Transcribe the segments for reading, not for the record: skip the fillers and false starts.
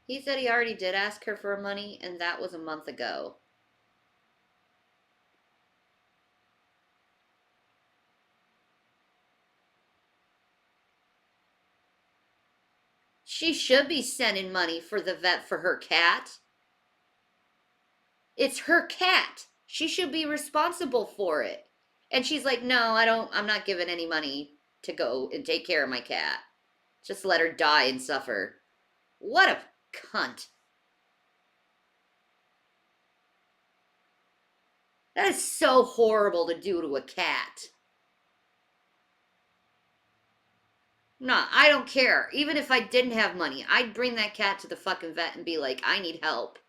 He said he already did ask her for money, and that was a month ago. She should be sending money for the vet for her cat. It's her cat. She should be responsible for it. And she's like, no, I'm not giving any money to go and take care of my cat. Just let her die and suffer. What a cunt. That is so horrible to do to a cat. No, I don't care. Even if I didn't have money, I'd bring that cat to the fucking vet and be like, I need help.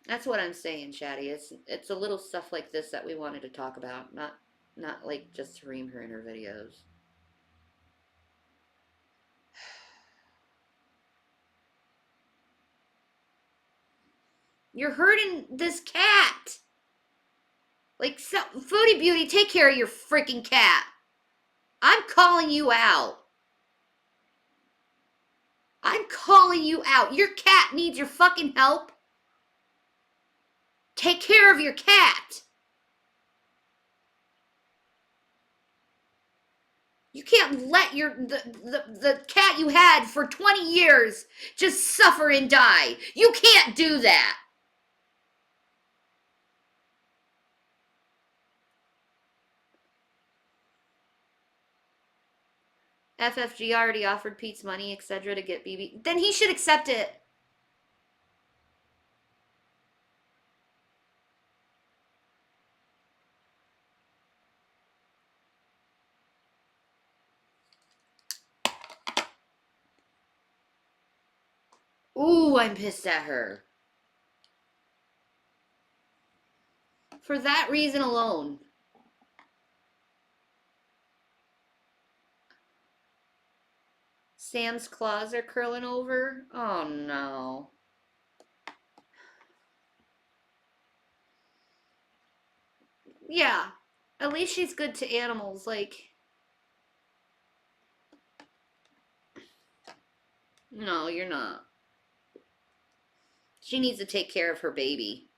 That's what I'm saying, Chatty. It's a little stuff like this that we wanted to talk about, not like just to ream her in her videos. You're hurting this cat. Like, so, Foodie Beauty, take care of your freaking cat. I'm calling you out. I'm calling you out. Your cat needs your fucking help. Take care of your cat. You can't let the cat you had for 20 years just suffer and die. You can't do that. FFG already offered Pete's money, etc., to get BB. Then he should accept it. Ooh, I'm pissed at her. For that reason alone. Sam's claws are curling over. Oh no. Yeah. At least she's good to animals. Like, no, you're not. She needs to take care of her baby.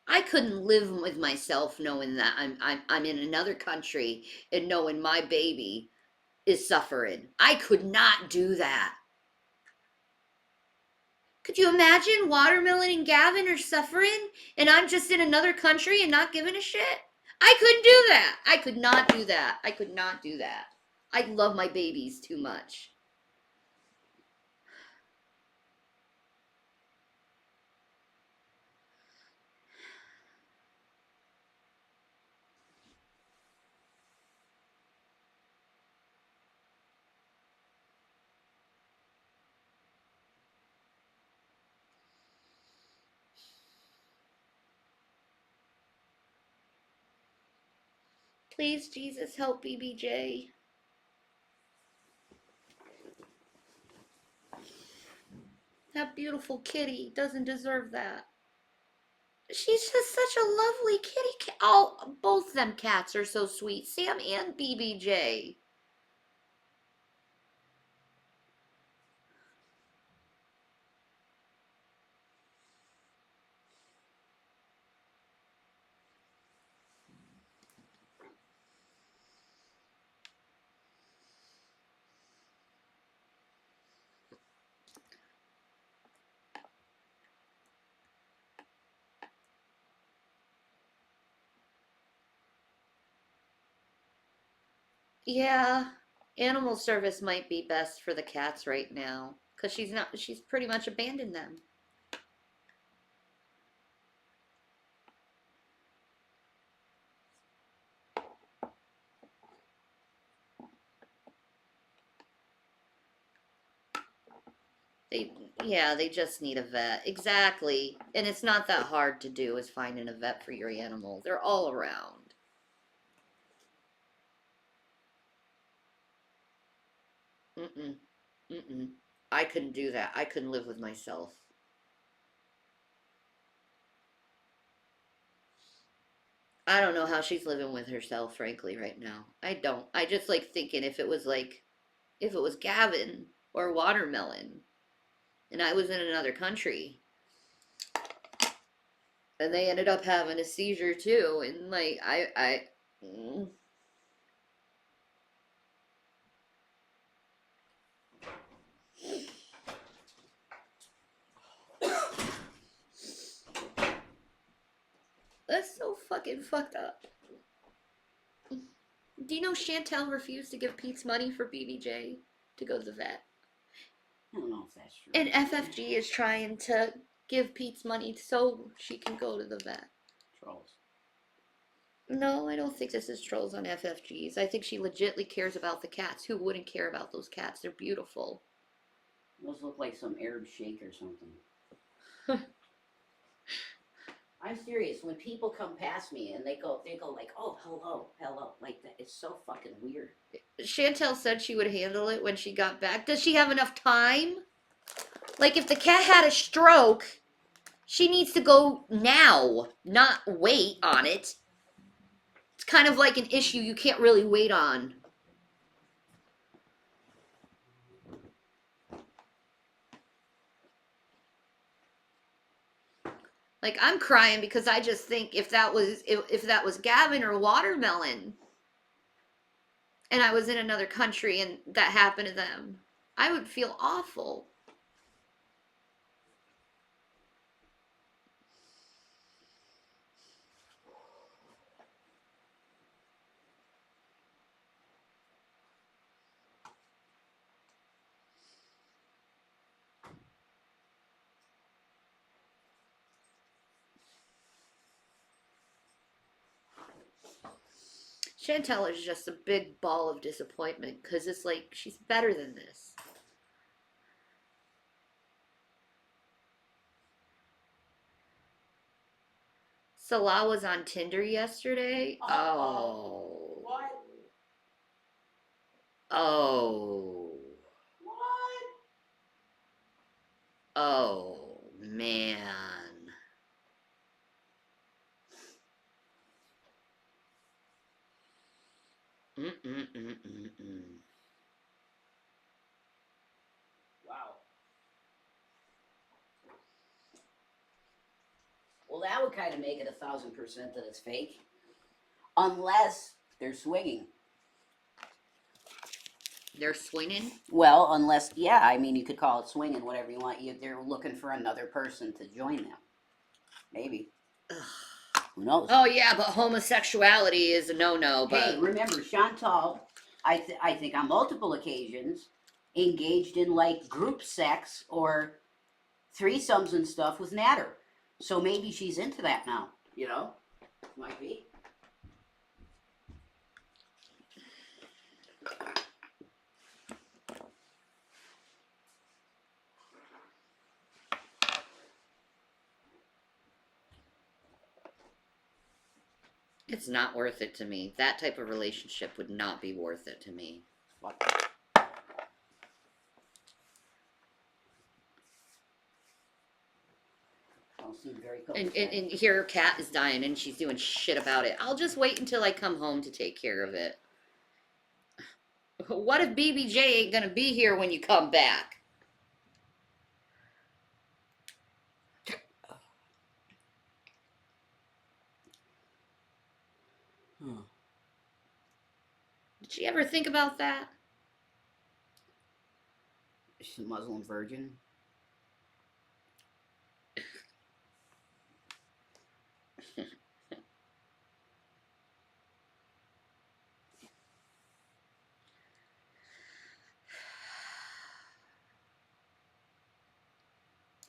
I couldn't live with myself knowing that I'm in another country and knowing my baby is suffering. I could not do that. Could you imagine Watermelon and Gavin are suffering and I'm just in another country and not giving a shit? I couldn't do that. I could not do that. I could not do that. I love my babies too much. Please, Jesus, help BBJ. That beautiful kitty doesn't deserve that. She's just such a lovely kitty cat. Oh, both them cats are so sweet. Sam and BBJ. Yeah, animal service might be best for the cats right now. Because she's pretty much abandoned them. They, yeah, they just need a vet. Exactly. And it's not that hard to do is finding a vet for your animal. They're all around. Mm-mm. Mm-mm. I couldn't do that. I couldn't live with myself. I don't know how she's living with herself, frankly, right now. I don't. I just like thinking if it was Gavin or Watermelon, and I was in another country, and they ended up having a seizure too, and like mm. That's so fucking fucked up. Do you know Chantel refused to give Pete's money for BBJ to go to the vet? I don't know if that's true. And FFG is trying to give Pete's money so she can go to the vet. Trolls. No, I don't think this is trolls on FFGs. I think she legitly cares about the cats. Who wouldn't care about those cats? They're beautiful. Those look like some Arab sheikh or something. I'm serious. When people come past me and they go like, "Oh, hello, hello," like that. It's so fucking weird. Chantel said she would handle it when she got back. Does she have enough time? Like, if the cat had a stroke, she needs to go now, not wait on it. It's kind of like an issue you can't really wait on. Like, I'm crying because I just think if that was Gavin or Watermelon, and I was in another country and that happened to them, I would feel awful. Chantel is just a big ball of disappointment because it's like she's better than this. Salah was on Tinder yesterday. Oh. What? Oh. What? Oh, man. Mm-mm-mm-mm-mm. Wow. Well, that would kind of make it 1,000% that it's fake, unless they're swinging. They're swinging? Well, unless, yeah, I mean, you could call it swinging, whatever you want. They're looking for another person to join them. Maybe. Ugh. Who knows? Oh, yeah, but homosexuality is a no-no, but... Hey, remember, Chantal, I think on multiple occasions, engaged in, like, group sex or threesomes and stuff with Natter. So maybe she's into that now, you know? Might be. It's not worth it to me. That type of relationship would not be worth it to me. What? And here Kat is dying and she's doing shit about it. I'll just wait until I come home to take care of it. What if BBJ ain't gonna be here when you come back? Did she ever think about that? She's a Muslim virgin.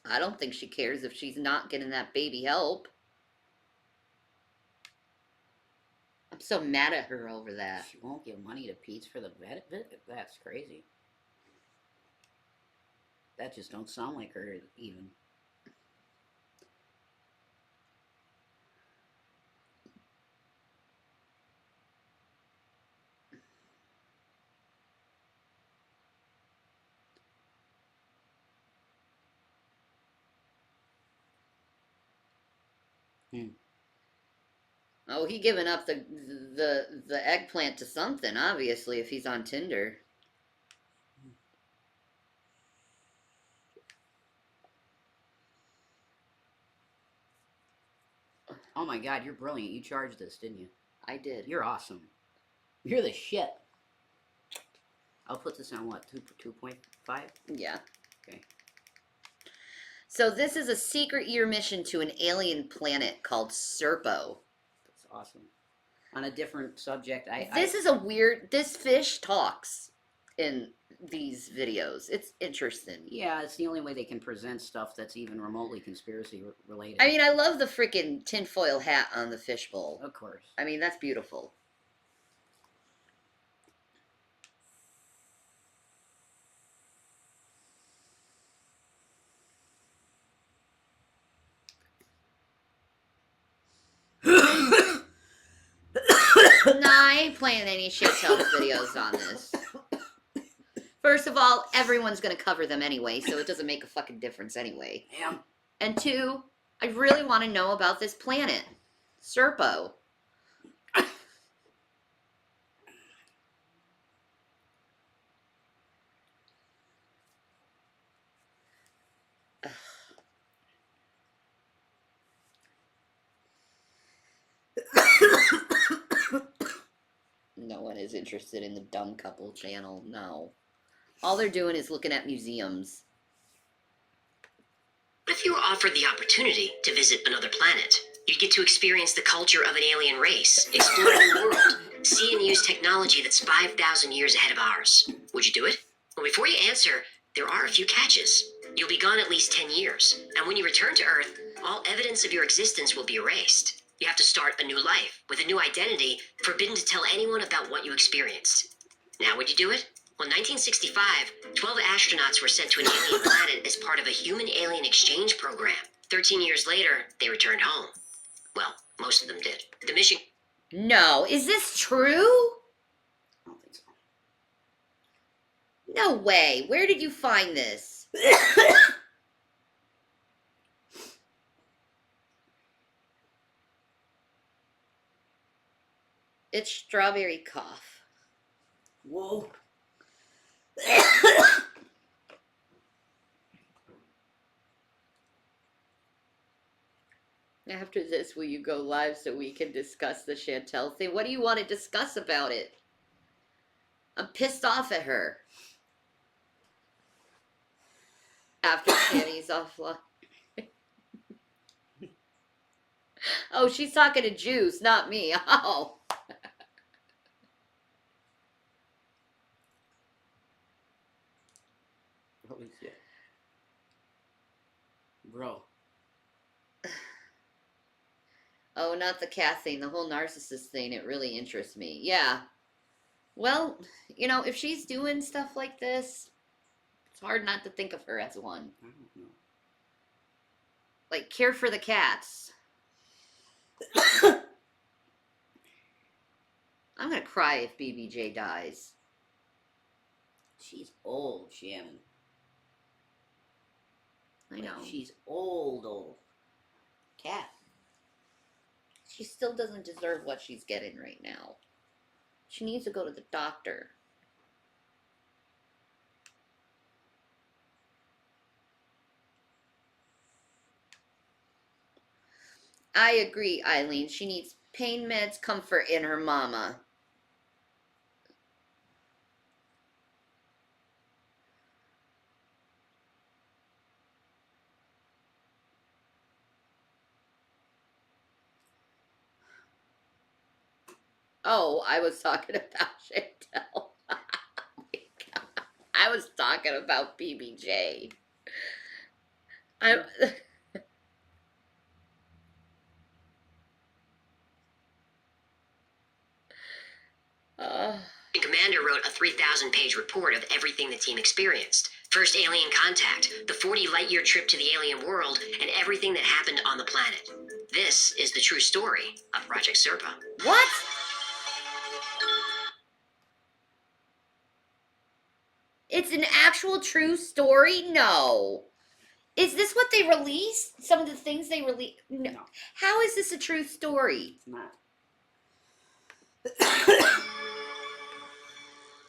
I don't think she cares if she's not getting that baby help. I'm so mad at her over that. She won't give money to Pete's for the vet. That's crazy. That just don't sound like her even. Oh, he giving up the eggplant to something, obviously, if he's on Tinder. Oh my God, you're brilliant. You charged this, didn't you? I did. You're awesome. You're the shit. I'll put this on what, 2.5? Yeah. Okay. So this is a secret year mission to an alien planet called Serpo. That's awesome. On a different subject, This is a weird. This fish talks in these videos. It's interesting. Yeah, it's the only way they can present stuff that's even remotely conspiracy related. I mean, I love the freaking tinfoil hat on the fishbowl. Of course. I mean, that's beautiful. Nah, I ain't playing any shit tells videos on this. First of all, everyone's gonna cover them anyway, so it doesn't make a fucking difference anyway. Damn. And two, I really want to know about this planet, Serpo. No one is interested in the dumb couple channel. No. All they're doing is looking at museums. If you were offered the opportunity to visit another planet, you'd get to experience the culture of an alien race, explore a new world, see and use technology that's 5,000 years ahead of ours. Would you do it? Well, before you answer, there are a few catches. You'll be gone at least 10 years, and when you return to Earth, all evidence of your existence will be erased. You have to start a new life, with a new identity, forbidden to tell anyone about what you experienced. Now, would you do it? Well, in 1965, 12 astronauts were sent to an alien planet as part of a human-alien exchange program. 13 years later, they returned home. Well, most of them did. The mission... No. Is this true? I don't think so. No way. Where did you find this? It's strawberry cough. Whoa. After this, will you go live so we can discuss the Chantel thing? What do you want to discuss about it? I'm pissed off at her. After Shanny's offline. Oh, she's talking to Juice, not me. Oh. Holy shit. Bro. Oh, not the cat thing, the whole narcissist thing. It really interests me. Yeah. Well, you know, if she's doing stuff like this, it's hard not to think of her as one. I don't know. Like, care for the cats. I'm gonna cry if BBJ dies. She's old, Shannon. I know. She's old. Cat. She still doesn't deserve what she's getting right now. She needs to go to the doctor. I agree, Eileen. She needs pain meds, comfort, and her mama. Oh, I was talking about Chantel. Oh my God. I was talking about BBJ. I. Commander wrote a 3,000-page report of everything the team experienced. First alien contact, the 40 light-year trip to the alien world, and everything that happened on the planet. This is the true story of Project Serpa. What? It's an actual true story? No. Is this what they released? Some of the things they released? No. No. How is this a true story? It's not.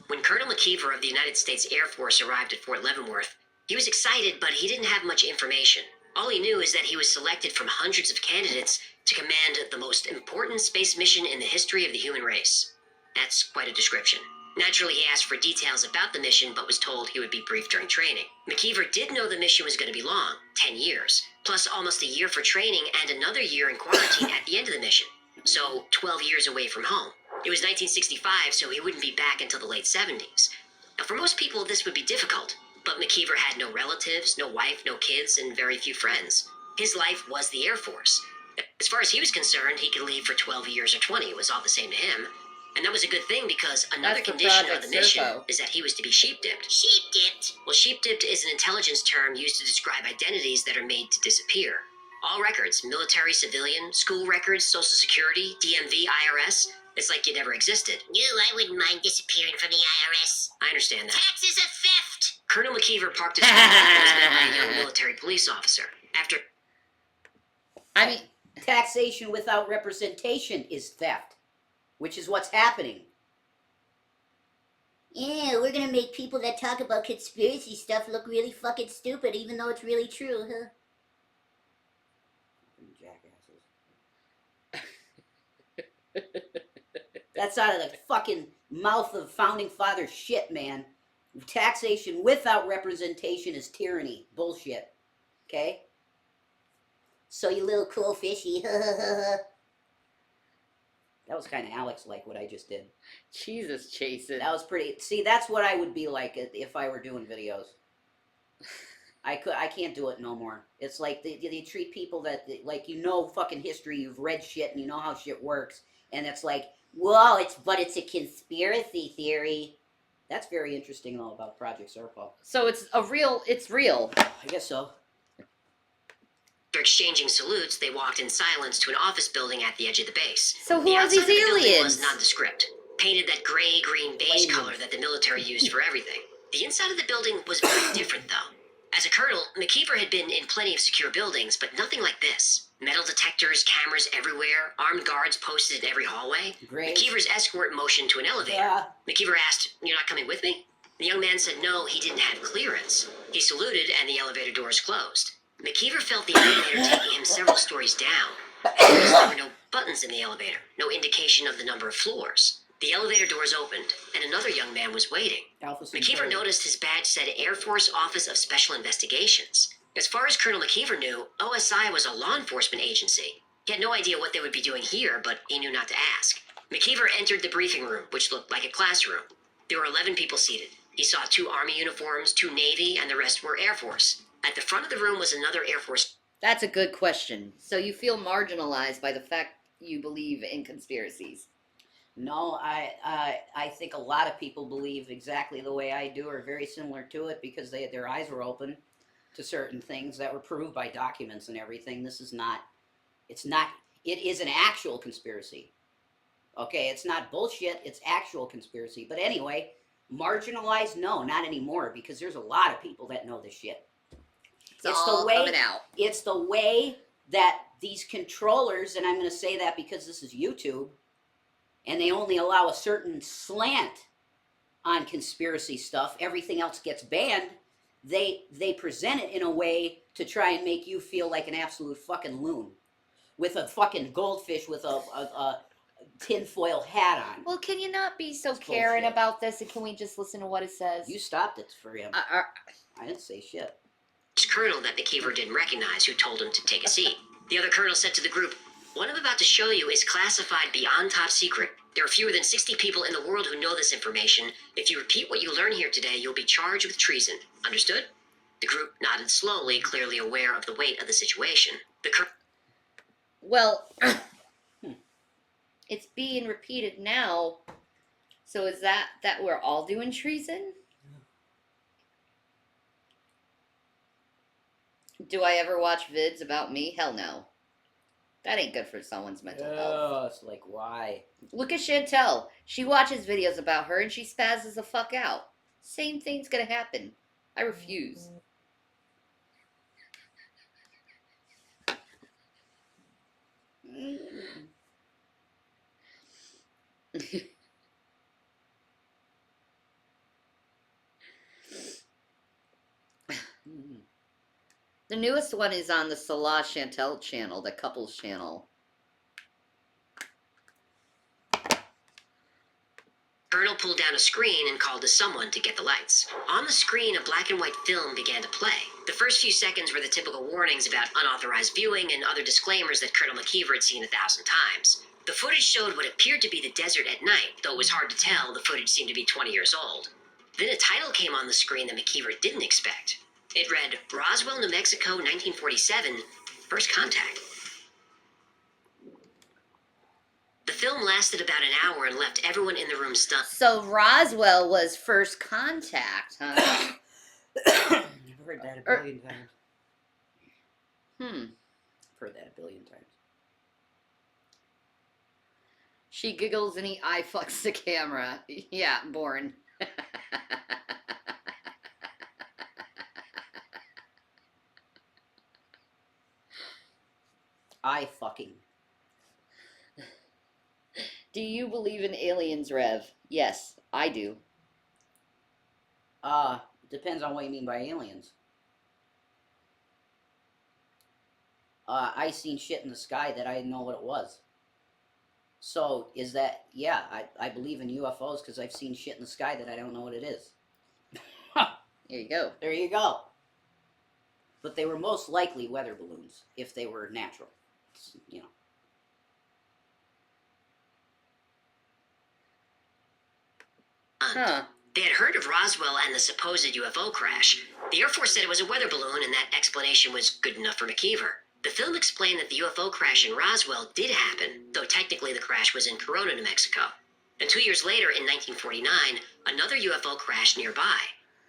When Colonel McKeever of the United States Air Force arrived at Fort Leavenworth, he was excited, but he didn't have much information. All he knew is that he was selected from hundreds of candidates to command the most important space mission in the history of the human race. That's quite a description. Naturally, he asked for details about the mission, but was told he would be briefed during training. McKeever did know the mission was going to be long, 10 years, plus almost a year for training and another year in quarantine at the end of the mission. So 12 years away from home. It was 1965, so he wouldn't be back until the late 70s. Now, for most people, this would be difficult, but McKeever had no relatives, no wife, no kids, and very few friends. His life was the Air Force. As far as he was concerned, he could leave for 12 years or 20. It was all the same to him. And that was a good thing because another That's the condition of Project the mission Serpo. is that he was to be sheep-dipped. Sheep-dipped? Well, sheep-dipped is an intelligence term used to describe identities that are made to disappear. All records, military, civilian, school records, Social Security, DMV, IRS, it's like you never existed. No, I wouldn't mind disappearing from the IRS. I understand that. Taxes are theft! Colonel McKeever parked his car and was met by a young military police officer. After... I mean, Taxation without representation is theft, which is what's happening. Yeah, we're gonna make people that talk about conspiracy stuff look really fucking stupid, even though it's really true, huh? Jackasses. That's out of the fucking mouth of founding father shit, man. Taxation without representation is tyranny. Bullshit. Okay? So you little cool fishy. That was kind of Alex-like what I just did. Jesus, Jason. That was pretty. See, that's what I would be like if I were doing videos. I can't do it no more. It's like they treat people that like fucking history. You've read shit and you know how shit works, and it's like, well, it's a conspiracy theory. That's very interesting though about Project Serpo. So it's real. I guess so. After exchanging salutes, they walked in silence to an office building at the edge of the base. So who The are outside these of the building aliens? was nondescript, painted that gray-green beige Aliens. color that the military used for everything. The inside of the building was very different, though. As a colonel, McKeever had been in plenty of secure buildings, but nothing like this. Metal detectors, cameras everywhere, armed guards posted in every hallway. Great. McKeever's escort motioned to an elevator. Yeah. McKeever asked, "You're not coming with me?" The young man said no, he didn't have clearance. He saluted, and the elevator doors closed. McKeever felt the elevator taking him several stories down. There were no buttons in the elevator, no indication of the number of floors. The elevator doors opened, and another young man was waiting. McKeever noticed his badge said Air Force Office of Special Investigations. As far as Colonel McKeever knew, OSI was a law enforcement agency. He had no idea what they would be doing here, but he knew not to ask. McKeever entered the briefing room, which looked like a classroom. There were 11 people seated. He saw 2 Army uniforms, 2 Navy, and the rest were Air Force. At the front of the room was another Air Force. That's a good question. So you feel marginalized by the fact you believe in conspiracies? No, I think a lot of people believe exactly the way I do, or very similar to it, because their eyes were open to certain things that were proved by documents and everything. This is not. It is an actual conspiracy. Okay, it's not bullshit. It's actual conspiracy. But anyway, marginalized? No, not anymore, because there's a lot of people that know this shit. It's all coming out. It's the way that these controllers, and I'm going to say that because this is YouTube, and they only allow a certain slant on conspiracy stuff. Everything else gets banned. They present it in a way to try and make you feel like an absolute fucking loon with a fucking goldfish with a tinfoil hat on. Well, can you not be so It's caring bullshit. about this, and can we just listen to what it says? You stopped it for him. I didn't say shit. Colonel that McKeever didn't recognize who told him to take a seat. The other colonel said to the group, "What I'm about to show you is classified beyond top secret. There are fewer than 60 people in the world who know this information. If you repeat what you learn here today, you'll be charged with treason. Understood?" The group nodded slowly, clearly aware of the weight of the situation. The colonel... Well, it's being repeated now. So is that we're all doing treason? Do I ever watch vids about me? Hell no. That ain't good for someone's mental health. Oh, it's like, why? Look at Chantel. She watches videos about her and she spazzes the fuck out. Same thing's gonna happen. I refuse. The newest one is on the Salah Chantel channel, the couples channel. Colonel pulled down a screen and called to someone to get the lights. On the screen, a black and white film began to play. The first few seconds were the typical warnings about unauthorized viewing and other disclaimers that Colonel McKeever had seen 1,000 times. The footage showed what appeared to be the desert at night, though it was hard to tell. The footage seemed to be 20 years old. Then a title came on the screen that McKeever didn't expect. It read, Roswell, New Mexico, 1947, First Contact. The film lasted about an hour and left everyone in the room stunned. So Roswell was First Contact, huh? I've heard that a billion times. I've heard that a billion times. She giggles and he eye fucks the camera. Yeah, born. I fucking. Do you believe in aliens, Rev? Yes, I do. Depends on what you mean by aliens. I seen shit in the sky that I didn't know what it was. So, is that, yeah, I believe in UFOs because I've seen shit in the sky that I don't know what it is. There you go. There you go. But they were most likely weather balloons, if they were natural. You know. Huh. They had heard of Roswell and the supposed UFO crash. The Air Force said it was a weather balloon, and that explanation was good enough for McKeever. The film explained that the UFO crash in Roswell did happen, though technically the crash was in Corona, New Mexico. And 2 years later, in 1949, another UFO crashed nearby.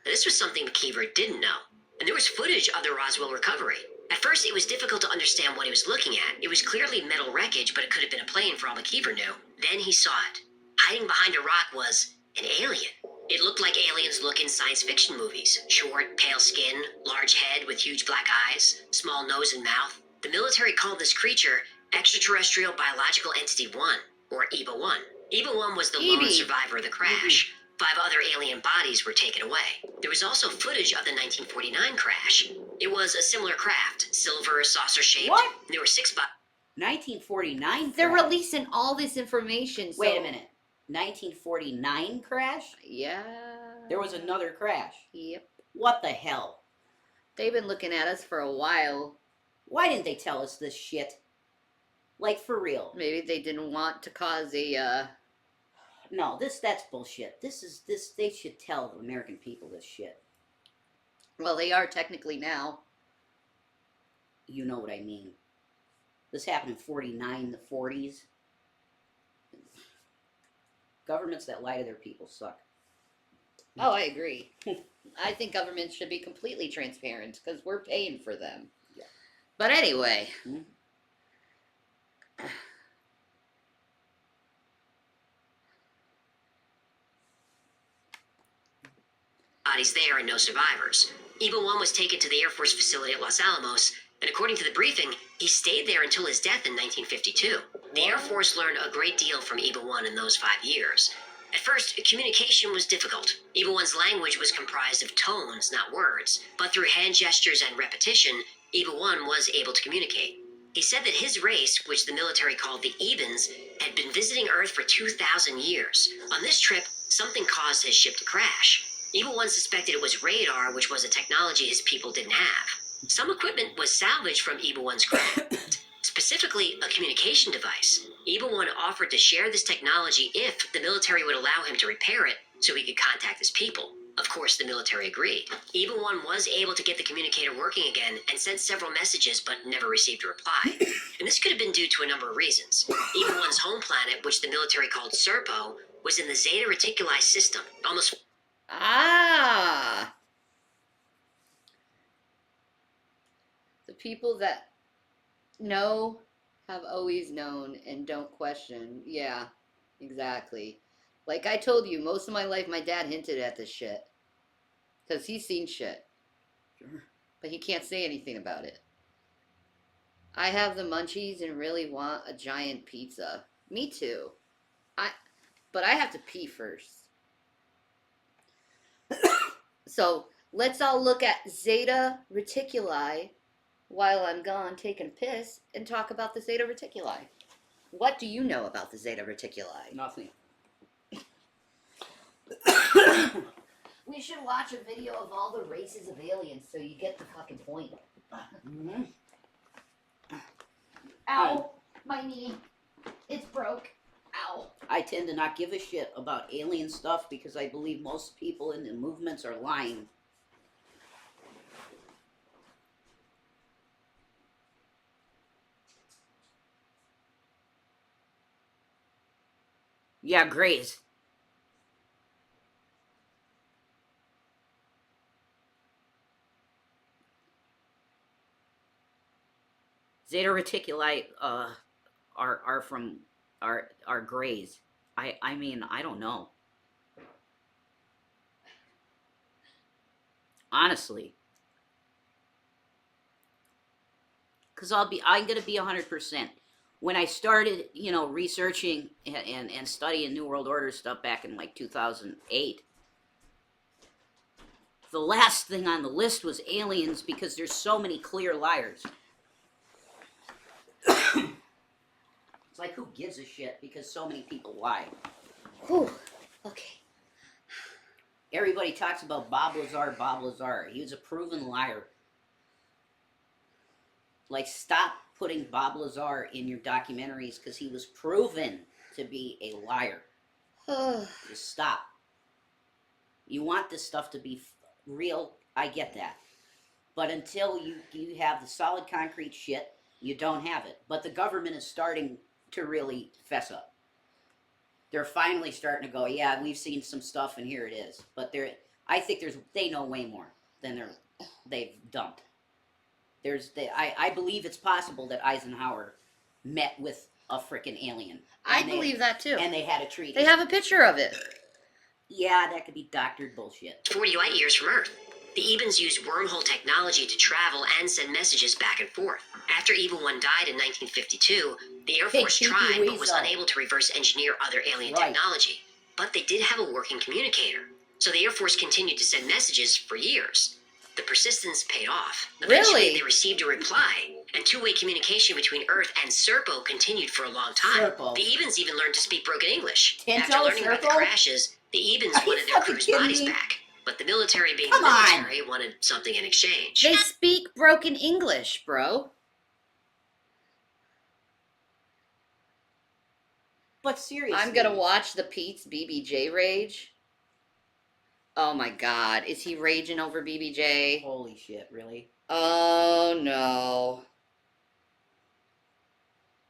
Now, this was something McKeever didn't know. And there was footage of the Roswell recovery. At first, it was difficult to understand what he was looking at. It was clearly metal wreckage, but it could have been a plane for all McKeever knew. Then he saw it. Hiding behind a rock was an alien. It looked like aliens look in science fiction movies. Short, pale skin, large head with huge black eyes, small nose and mouth. The military called this creature Extraterrestrial Biological Entity 1, or EBA-1. EBA-1 was the lone survivor of the crash. 5 other alien bodies were taken away. There was also footage of the 1949 crash. It was a similar craft, silver, saucer-shaped. What? There were 6 bodies. 1949 They're crash? releasing all this information. So... Wait a minute. 1949 crash? Yeah. There was another crash. Yep. What the hell? They've been looking at us for a while. Why didn't they tell us this shit? Like, for real. Maybe they didn't want to cause a, No, that's bullshit. They should tell the American people this shit. Well, they are technically now. You know what I mean. This happened in 49, the 40s. Governments that lie to their people suck. Oh, I agree. I think governments should be completely transparent because we're paying for them. Yeah. But anyway. Bodies there and no survivors. EBA-1 was taken to the Air Force facility at Los Alamos, and according to the briefing, he stayed there until his death in 1952. The Air Force learned a great deal from EBA-1 in those 5 years. At first, communication was difficult. EBA-1's language was comprised of tones, not words, but through hand gestures and repetition, EBA-1 was able to communicate. He said that his race, which the military called the Ebans, had been visiting Earth for 2,000 years. On this trip, something caused his ship to crash. EBA-1 suspected it was radar, which was a technology his people didn't have. Some equipment was salvaged from EBA-1's craft, specifically a communication device. EBA-1 offered to share this technology if the military would allow him to repair it so he could contact his people. Of course, the military agreed. EBA-1 was able to get the communicator working again and sent several messages but never received a reply. And this could have been due to a number of reasons. EBA-1's home planet, which the military called Serpo, was in the Zeta Reticuli system, almost... Ah! The people that know have always known and don't question. Yeah, exactly. Like I told you, most of my life my dad hinted at this shit. Because he's seen shit. Sure. But he can't say anything about it. I have the munchies and really want a giant pizza. Me too. But I have to pee first. So let's all look at Zeta Reticuli while I'm gone taking a piss and talk about the Zeta Reticuli. What do you know about the Zeta Reticuli? Nothing. We should watch a video of all the races of aliens so you get the fucking point. Mm-hmm. Ow, my knee. It's broke. Ow. I tend to not give a shit about alien stuff because I believe most people in the movements are lying. Yeah, Grays. Zeta Reticuli are from are Grays. I mean, I don't know. Honestly. Because I'm gonna be 100%. When I started, researching and studying New World Order stuff back in like 2008, the last thing on the list was aliens because there's so many clear liars. It's like, who gives a shit because so many people lie. Whew. Okay. Everybody talks about Bob Lazar, Bob Lazar. He was a proven liar. Like, stop putting Bob Lazar in your documentaries because he was proven to be a liar. Just stop. You want this stuff to be real, I get that. But until you have the solid concrete shit, you don't have it. But the government is starting to really fess up. They're finally starting to go, yeah, we've seen some stuff and here it is. But I think they know way more than they've dumped. I believe it's possible that Eisenhower met with a frickin' alien. I believe that too. And they had a treaty. They have a picture of it. Yeah, that could be doctored bullshit. 40 light years from Earth. The Ebens used wormhole technology to travel and send messages back and forth. After Evil One died in 1952, the Air Force tried but was unable to reverse engineer other alien technology. But they did have a working communicator, so the Air Force continued to send messages for years. The persistence paid off. Eventually, they received a reply, and two-way communication between Earth and Serpo continued for a long time. Serpo. The Ebens even learned to speak broken English. Tinto, After learning about the Serpo? crashes, the Ebens wanted their crew's bodies back. But the military, being the military, wanted something in exchange. They speak broken English, bro. But seriously. I'm gonna watch the Pete's BBJ rage. Oh my god. Is he raging over BBJ? Holy shit, really? Oh no.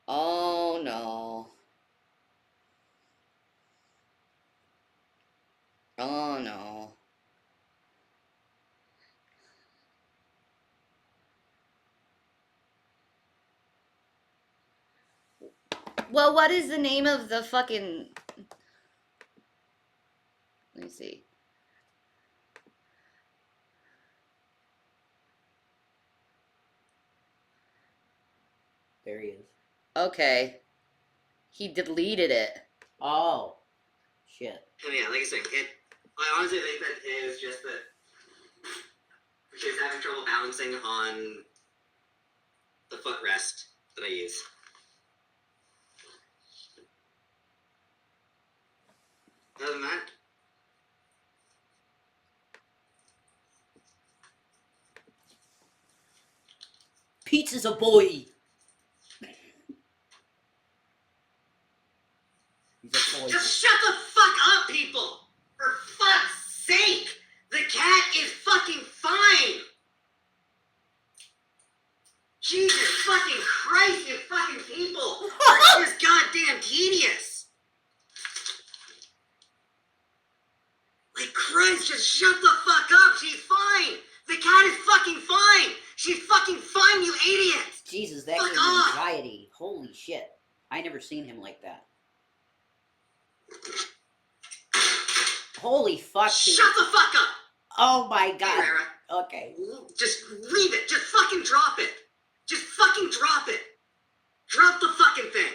Oh no. Oh no. Well, what is the name of the fucking... Let me see. There he is. Okay. He deleted it. Oh. Shit. I mean, yeah, like I said, I honestly think that it is just that she's having trouble balancing on the footrest that I use. Other than that, Pizza's a boy. He's a boy. just shut the fuck up, people! For fuck's sake! The cat is fucking fine! Jesus fucking Christ, you fucking people! Are just goddamn tedious! Like Christ, just shut the fuck up! She's fine! The cat is fucking fine! She's fucking fine, you idiot! Jesus, that Fuck gave me off! anxiety. Holy shit. I never seen him like that. Holy fuck. Shut the fuck up! Oh my god. Hey, Rara. Okay. Just leave it. Just fucking drop it. Just fucking drop it. Drop the fucking thing.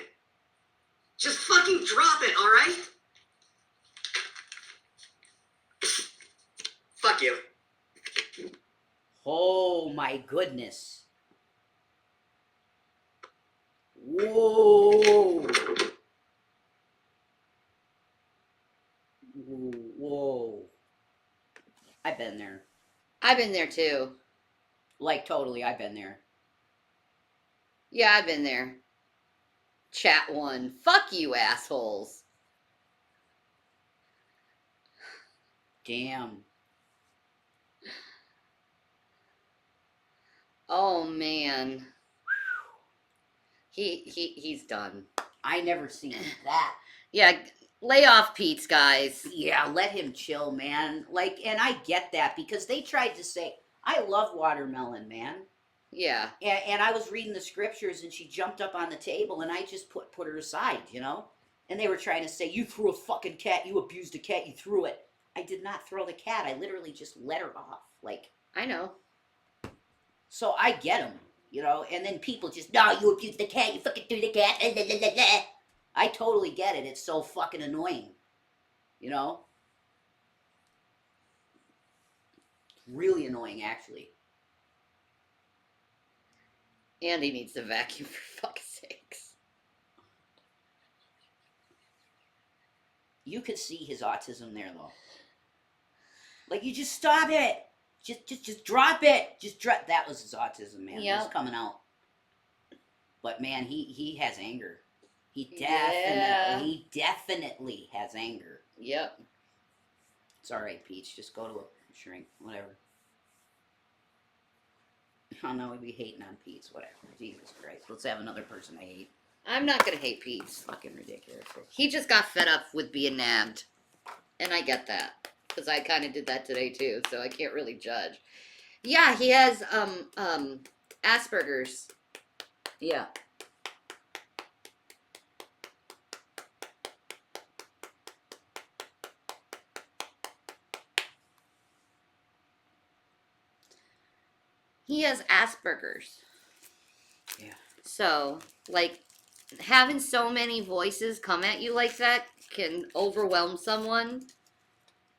Just fucking drop it, alright? Fuck you. Oh my goodness. Whoa. Whoa. I've been there. I've been there too. Like, totally, I've been there. Yeah, I've been there. Chat one. Fuck you, assholes. Damn. Oh man. He's done. I never seen that. Yeah, lay off Pete's, guys. Yeah, let him chill, man. Like, and I get that because they tried to say, I love watermelon, man. Yeah. And I was reading the scriptures and she jumped up on the table and I just put her aside, you know? And they were trying to say, you threw a fucking cat, you abused a cat, you threw it. I did not throw the cat. I literally just let her off. Like, I know. so I get them, you know? And then people just, no, you abused the cat, you fucking threw the cat. I totally get it. It's so fucking annoying, you know? Really annoying, actually. Andy needs to vacuum for fuck's sakes. You could see his autism there, though. Like, you just stop it. Just drop it. Just drop. That was his autism, man. It was Yep. coming out. But man, he has anger. Yeah. He definitely has anger. Yep. It's all right, Peach. Just go to a shrink, whatever. Oh no, we'd be hating on Pete's, whatever. Jesus Christ. Let's have another person I hate. I'm not gonna hate Pete's. Fucking ridiculous. He just got fed up with being nabbed. And I get that. Because I kind of did that today too, so I can't really judge. Yeah, he has Asperger's. Yeah. He has Asperger's. Yeah. So, like, having so many voices come at you like that can overwhelm someone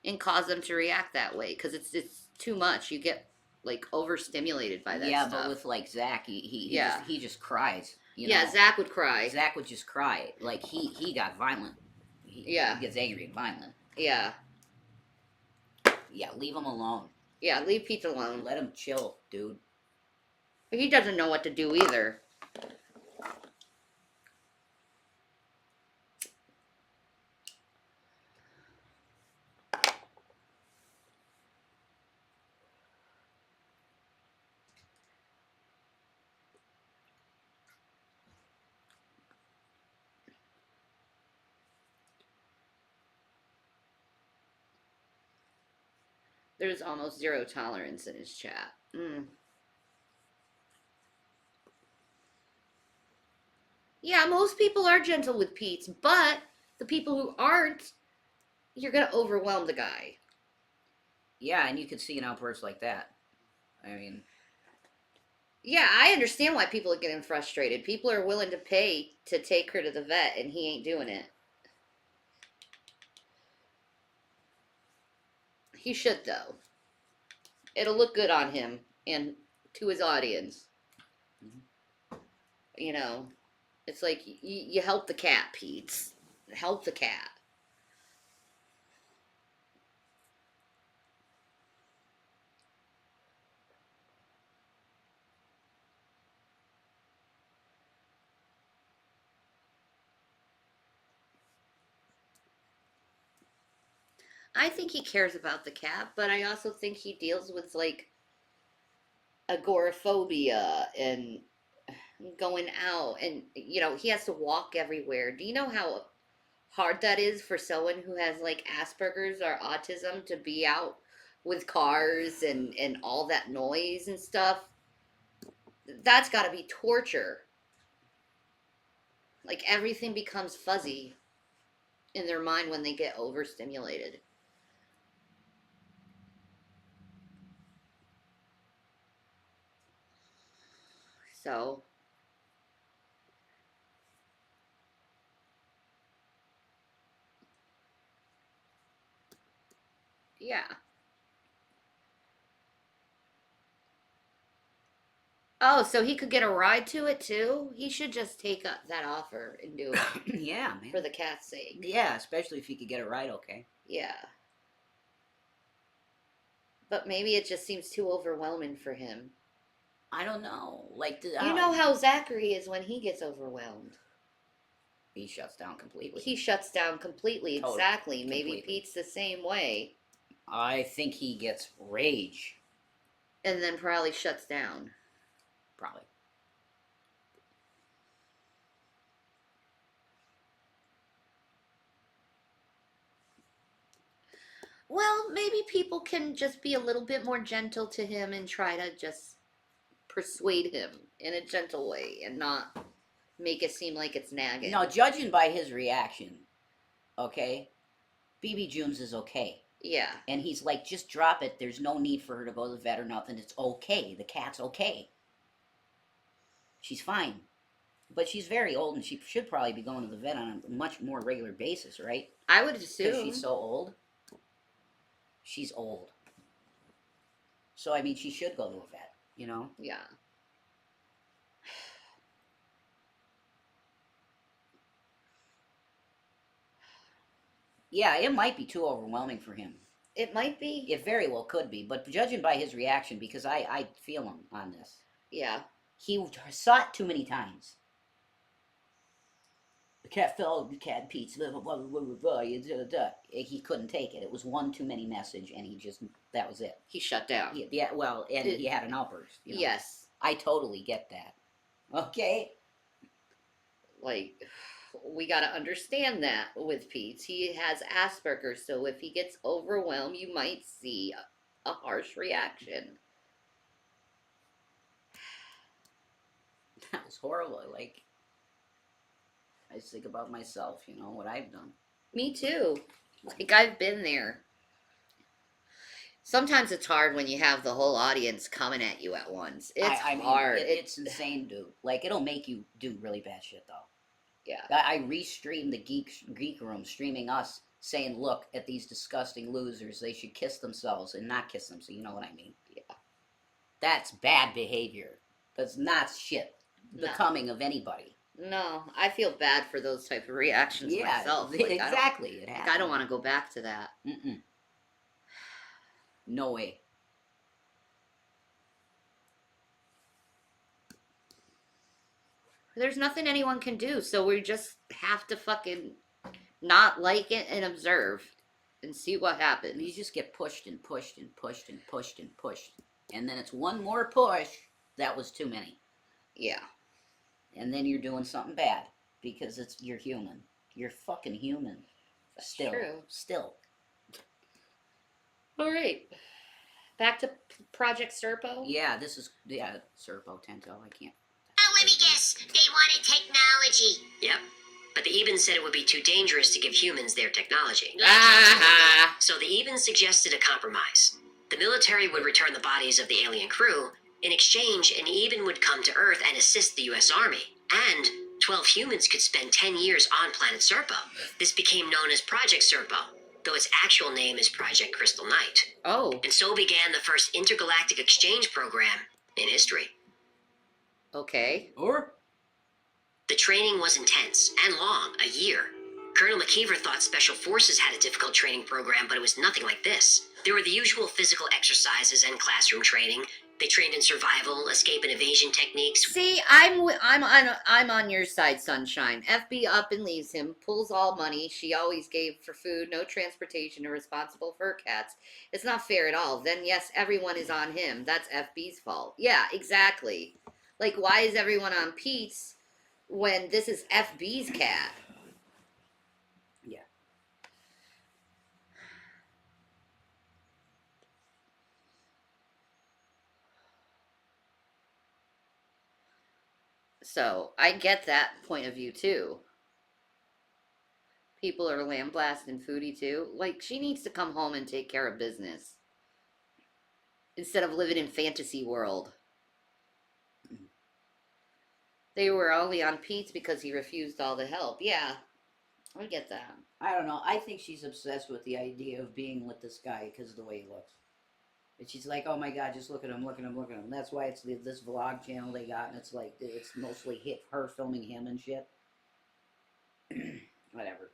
and cause them to react that way because it's too much. You get like overstimulated by that Yeah, stuff. but with like Zach, Yeah. he just cries. You Yeah, know? Zach would cry. Zach would just cry. Like he got violent. Yeah. He gets angry and violent. Yeah. Yeah, leave him alone. Yeah, leave Pete alone. Let him chill, dude. But he doesn't know what to do either. There's almost zero tolerance in his chat. Yeah, most people are gentle with Pete's, but the people who aren't, you're gonna overwhelm the guy. Yeah, and you could see an outburst like that. I mean, Yeah, I understand why people are getting frustrated. People are willing to pay to take her to the vet, and he ain't doing it. He should, though. It'll look good on him and to his audience. You know, it's like you help the cat, Pete. Help the cat. I think he cares about the cat, but I also think he deals with like agoraphobia and going out, and you know he has to walk everywhere. Do you know how hard that is for someone who has like Asperger's or autism to be out with cars and all that noise and stuff? That's got to be torture. Like everything becomes fuzzy in their mind when they get overstimulated. So, yeah. Oh, so he could get a ride to it too? He should just take up that offer and do it Yeah, man. for the cat's sake. Yeah, especially if he could get a ride, okay. Yeah. But maybe it just seems too overwhelming for him. I don't know. Like, You know how Zachary is when he gets overwhelmed. he shuts down completely. He shuts down completely, Totally. exactly. Maybe Completely. Pete's the same way. I think he gets rage, And then probably shuts down. probably. Well, maybe people can just be a little bit more gentle to him and try to just persuade him in a gentle way and not make it seem like it's nagging. No, judging by his reaction, okay, BB Junes is okay. Yeah. And he's like, just drop it. There's no need for her to go to the vet or nothing. It's okay. The cat's okay. She's fine. But she's very old and she should probably be going to the vet on a much more regular basis, right? I would Because assume. she's so old. She's old. So, I mean, she should go to a vet, you know? Yeah. Yeah, it might be too overwhelming for him. It might be. It very well could be. But judging by his reaction, because I feel him on this, Yeah. he saw it too many times. The cat fell, the cat Pete's, blah, blah, blah, blah, blah, blah, he couldn't take it. It was one too many message, and that was it. He shut down. Yeah, well, and he had an outburst. You know? Yes. I totally get that. Okay? Like, we got to understand that with Pete. He has Asperger's, so if he gets overwhelmed, you might see a harsh reaction. That was horrible. Like, I just think about myself, you know, what I've done. Me too. Like, I've been there. Sometimes it's hard when you have the whole audience coming at you at once. It's hard. It's insane, dude. Like, it'll make you do really bad shit, though. Yeah. I restreamed the Geek Room, streaming us, saying, look at these disgusting losers. They should kiss themselves and not kiss them, so you know what I mean. Yeah. That's bad behavior. That's not shit No. becoming of anybody. No, I feel bad for those type of reactions myself. Like, exactly. I don't want to go back to that. Mm-mm. No way. There's nothing anyone can do, so we just have to fucking not like it and observe and see what happens. You just get pushed and pushed and pushed and pushed and pushed. And then it's one more push. That was too many. Yeah. And then you're doing something bad because you're human. You're fucking human. That's Still. true. Still. All right. Back to Project Serpo. Yeah, Serpo, Tento, I can't. Oh, let me guess. They wanted technology. Yep. But the Ebens said it would be too dangerous to give humans their technology. Ah. So the Ebens suggested a compromise. The military would return the bodies of the alien crew. In exchange, an Eben would come to Earth and assist the U.S. Army. And 12 humans could spend 10 years on planet Serpo. This became known as Project Serpo, though its actual name is Project Crystal Knight. Oh. And so began the first intergalactic exchange program in history. Okay. Or? The training was intense and long, a year. Colonel McKeever thought Special Forces had a difficult training program, but it was nothing like this. There were the usual physical exercises and classroom training. They trained in survival, escape and evasion techniques. See, I'm on your side, Sunshine. FB up and leaves him, pulls all money she always gave for food, no transportation, and responsible for her cats. It's not fair at all. Then yes, everyone is on him. That's FB's fault. Yeah, exactly. Like, why is everyone on Pete's when this is FB's cat? Yeah. So, I get that point of view, too. People are lambasting Foodie, too. Like, she needs to come home and take care of business. Instead of living in fantasy world. They were only on Pete's because he refused all the help. Yeah, I get that. I don't know. I think she's obsessed with the idea of being with this guy because of the way he looks. And she's like, oh my god, just look at him, look at him, look at him. That's why it's this vlog channel they got, and it's like, it's mostly her filming him and shit. Whatever.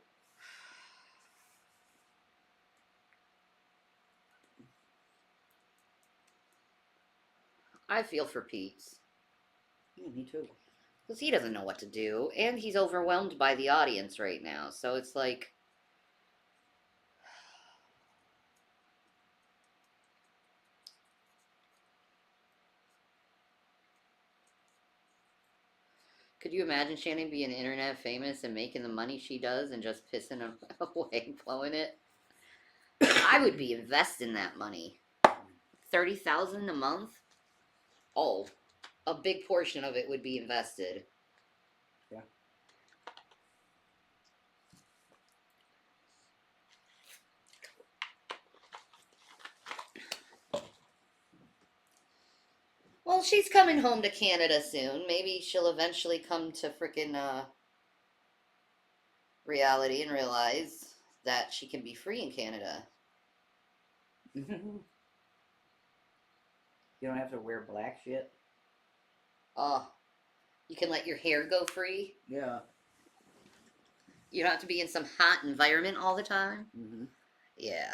I feel for Pete. Yeah, me too. Because he doesn't know what to do, and he's overwhelmed by the audience right now. So it's like, could you imagine Shanny being internet famous and making the money she does and just pissing away, blowing it? I would be investing that money. 30,000 a month? Oh, a big portion of it would be invested. Yeah. Well, she's coming home to Canada soon. Maybe she'll eventually come to frickin' reality and realize that she can be free in Canada. You don't have to wear black shit. Oh, you can let your hair go free. Yeah. You don't have to be in some hot environment all the time. Mm-hmm. Yeah.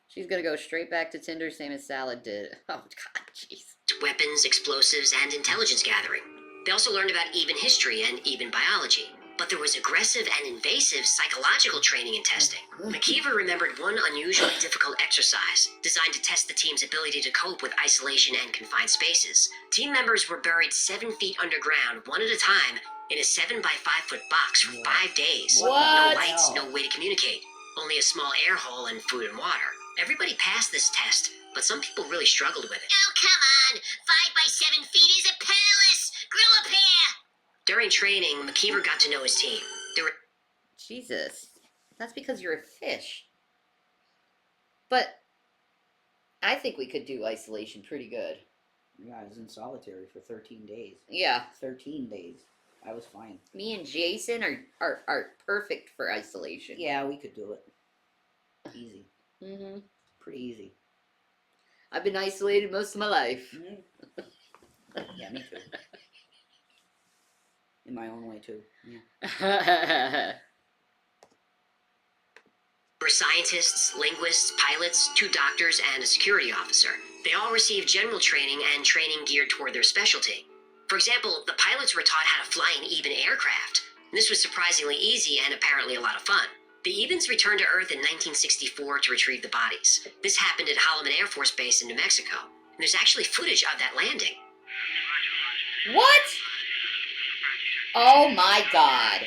She's gonna go straight back to Tinder, same as Salad did. Oh, God, jeez. Weapons, explosives, and intelligence gathering. They also learned about even history and even biology. But there was aggressive and invasive psychological training and testing. McKeever remembered one unusually difficult exercise designed to test the team's ability to cope with isolation and confined spaces. Team members were buried 7 feet underground, one at a time, in a 7 by 5 foot box for 5 days. What? No lights, no way to communicate. Only a small air hole and food and water. Everybody passed this test, but some people really struggled with it. Oh, come on! 5 by 7 feet is a palace! Grow up here! During training, McKeever got to know his team. There were Jesus. That's because you're a fish. But I think we could do isolation pretty good. Yeah, I was in solitary for 13 days. Yeah. 13 days. I was fine. Me and Jason are perfect for isolation. Yeah, we could do it. Easy. Mm-hmm. Pretty easy. I've been isolated most of my life. Mm-hmm. Yeah, me too. In my own way, too. Yeah. were scientists, linguists, pilots, 2 doctors, and a security officer. They all received general training and training geared toward their specialty. For example, the pilots were taught how to fly an Eben aircraft. And this was surprisingly easy and apparently a lot of fun. The Ebens returned to Earth in 1964 to retrieve the bodies. This happened at Holloman Air Force Base in New Mexico. And there's actually footage of that landing. What? Oh my God.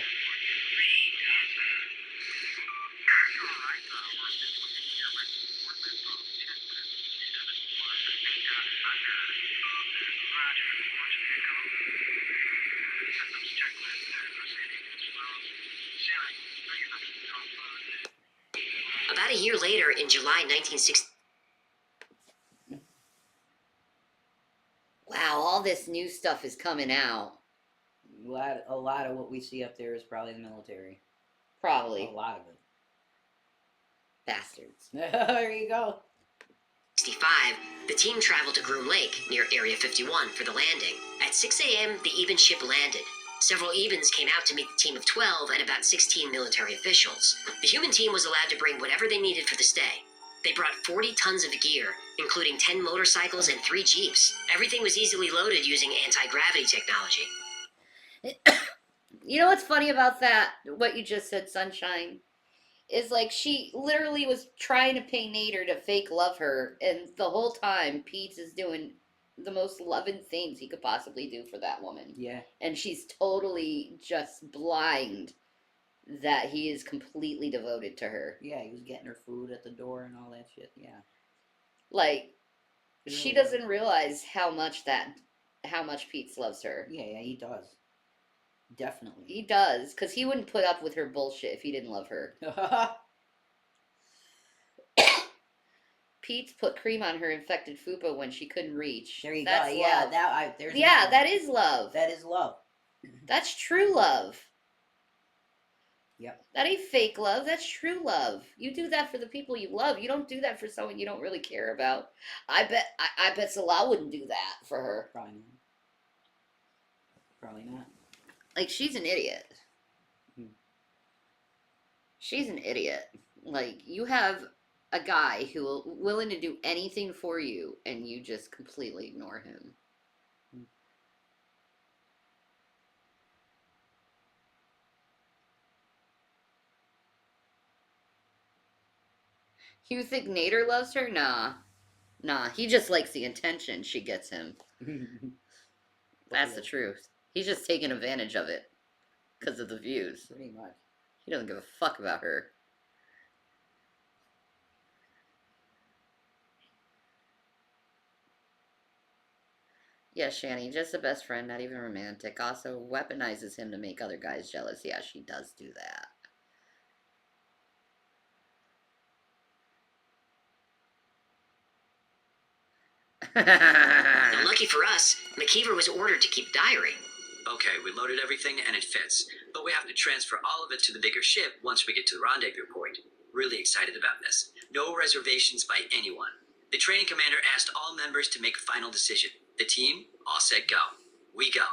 About a year later, in July 1960. Wow, all this new stuff is coming out. A lot of what we see up there is probably the military. Probably. A lot of it. Bastards. There you go. 65, the team traveled to Groom Lake, near Area 51, for the landing. At 6 a.m., the Eben ship landed. Several Ebens came out to meet the team of 12 and about 16 military officials. The human team was allowed to bring whatever they needed for the stay. They brought 40 tons of gear, including 10 motorcycles and 3 jeeps. Everything was easily loaded using anti-gravity technology. You know what's funny about that? What you just said, Sunshine? Is like she literally was trying to pay Nader to fake love her, and the whole time Pete is doing the most loving things he could possibly do for that woman. Yeah. And she's totally just blind that he is completely devoted to her. Yeah, he was getting her food at the door and all that shit. Yeah. Like, It she really doesn't realize how much Pete loves her. Yeah, he does. Definitely. He does, because he wouldn't put up with her bullshit if he didn't love her. Pete's put cream on her infected fupa when she couldn't reach. There you That's go. Yeah, love. there's Yeah, that is love. That is love. That's true love. Yep. That ain't fake love. That's true love. You do that for the people you love. You don't do that for someone you don't really care about. I bet Salah wouldn't do that for her. Probably not. Probably not. Like, she's an idiot. Hmm. She's an idiot. Like, you have a guy who will willing to do anything for you, and you just completely ignore him. You think Nader loves her? Nah. He just likes the attention she gets him. That's the truth. He's just taking advantage of it because of the views. Pretty much. He doesn't give a fuck about her. Yeah, Shanny, just a best friend, not even romantic. Also weaponizes him to make other guys jealous. Yeah, she does do that. And lucky for us, McKeever was ordered to keep diary. Okay, we loaded everything and it fits, but we have to transfer all of it to the bigger ship once we get to the rendezvous point. Really excited about this. No reservations by anyone. The training commander asked all members to make a final decision. The team, all set, go. We go.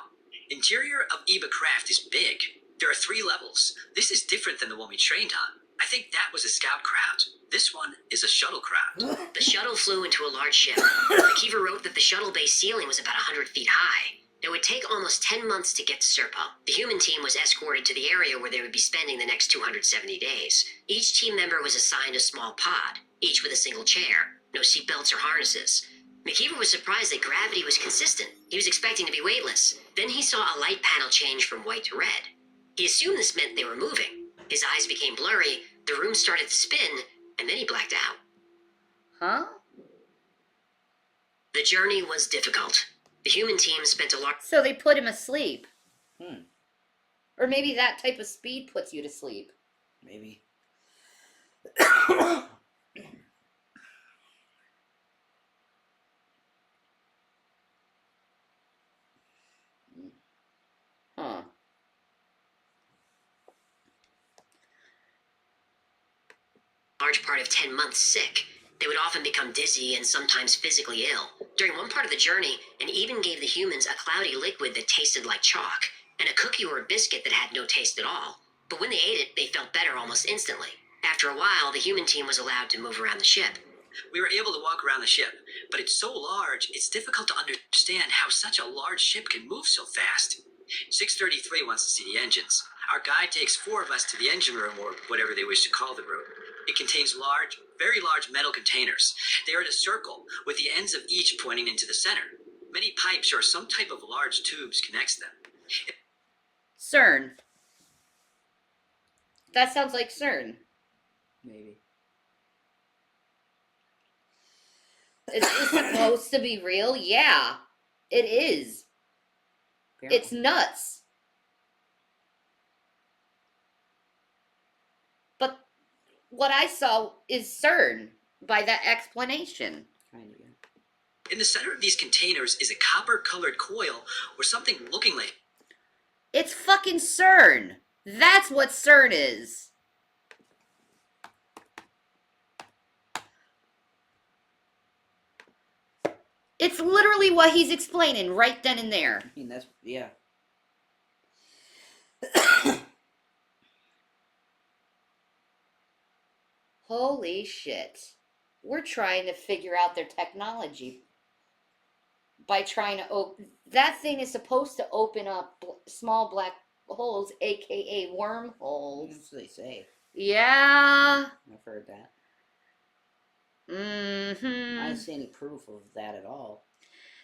Interior of EBA craft is big. There are 3 levels. This is different than the one we trained on. I think that was a scout crowd. This one is a shuttle crowd. The shuttle flew into a large ship. McKeever wrote that the shuttle bay ceiling was about 100 feet high. It would take almost 10 months to get to Serpo. The human team was escorted to the area where they would be spending the next 270 days. Each team member was assigned a small pod, each with a single chair. No seatbelts or harnesses. McKeever was surprised that gravity was consistent. He was expecting to be weightless. Then he saw a light panel change from white to red. He assumed this meant they were moving. His eyes became blurry, the room started to spin, and then he blacked out. Huh? The journey was difficult. The human team spent a large... So they put him asleep. Hmm. Or maybe that type of speed puts you to sleep. Maybe. Huh. large part of 10 months sick. They would often become dizzy and sometimes physically ill. During one part of the journey, an even gave the humans a cloudy liquid that tasted like chalk, and a cookie or a biscuit that had no taste at all. But when they ate it, they felt better almost instantly. After a while, the human team was allowed to move around the ship. We were able to walk around the ship, but it's so large, it's difficult to understand how such a large ship can move so fast. 633 wants to see the engines. Our guide takes 4 of us to the engine room, or whatever they wish to call the room. It contains large, very large metal containers. They are in a circle, with the ends of each pointing into the center. Many pipes or some type of large tubes connects them. CERN. That sounds like CERN. Maybe. Is this supposed to be real? Yeah, it is. Apparently. It's nuts. But what I saw is CERN by that explanation. Kind of, yeah. In the center of these containers is a copper-colored coil or something looking like... It's fucking CERN. That's what CERN is. It's literally what he's explaining right then and there. I mean, that's, yeah. Holy shit. We're trying to figure out their technology by trying to open. That thing is supposed to open up small black holes, aka wormholes. That's what they say. Yeah. I've heard that. I Mm-hmm. don't see any proof of that at all.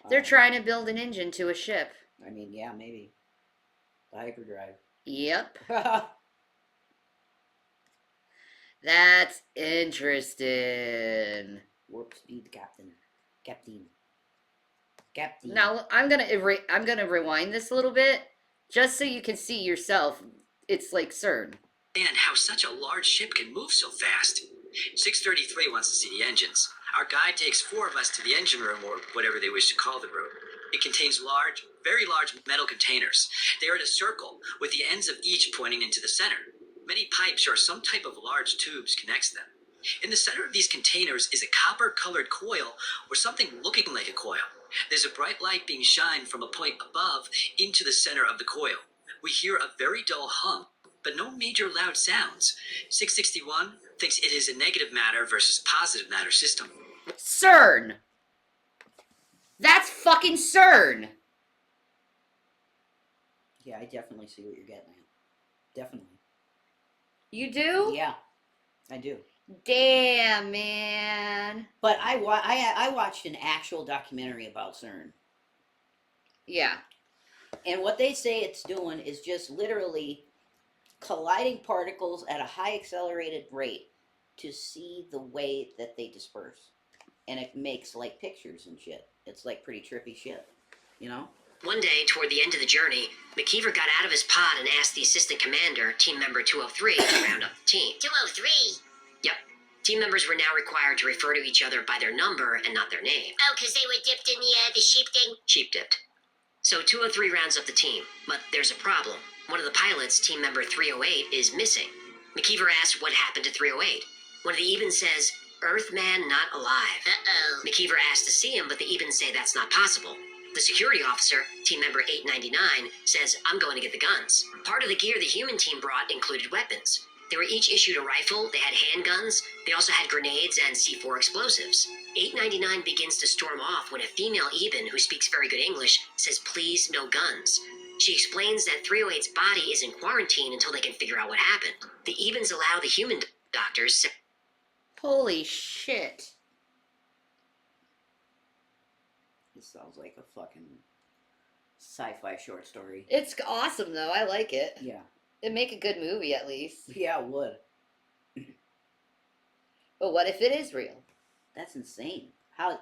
They're trying to build an engine to a ship. I mean, yeah, maybe. The hyperdrive. Yep. That's interesting. Warp speed, Captain. Captain. Captain. Now I'm gonna rewind this a little bit, just so you can see yourself. It's like CERN. And how such a large ship can move so fast. 633 wants to see the engines. Our guide takes 4 of us to the engine room, or whatever they wish to call the room. It contains large, very large metal containers. They are in a circle, with the ends of each pointing into the center. Many pipes or some type of large tubes connects them. In the center of these containers is a copper-colored coil or something looking like a coil. There's a bright light being shined from a point above into the center of the coil. We hear a very dull hum, but no major loud sounds. 661 thinks it is a negative matter versus positive matter system. CERN. That's fucking CERN. Yeah, I definitely see what you're getting at. Definitely. You do? Yeah, I do. Damn, man. But I watched an actual documentary about CERN. Yeah. And what they say it's doing is just literally colliding particles at a high accelerated rate to see the way that they disperse. And it makes like pictures and shit. It's like pretty trippy shit, you know? One day, toward the end of the journey, McKeever got out of his pod and asked the assistant commander, team member 203, to round up the team. 203. Yep. Team members were now required to refer to each other by their number and not their name. Oh, because they were dipped in the sheep thing? Sheep dipped. So 203 rounds up the team, but there's a problem. One of the pilots, team member 308, is missing. McKeever asks what happened to 308. One of the Ebens says, Earthman not alive. Uh-oh. McKeever asks to see him, but the Ebens say that's not possible. The security officer, team member 899, says, I'm going to get the guns. Part of the gear the human team brought included weapons. They were each issued a rifle, they had handguns, they also had grenades and C4 explosives. 899 begins to storm off when a female Eben, who speaks very good English, says please no guns. She explains that 308's body is in quarantine until they can figure out what happened. The Ebens allow the human doctors... Holy shit. This sounds like a fucking sci-fi short story. It's awesome, though. I like it. Yeah. It'd make a good movie, at least. Yeah, it would. But what if it is real? That's insane. How? I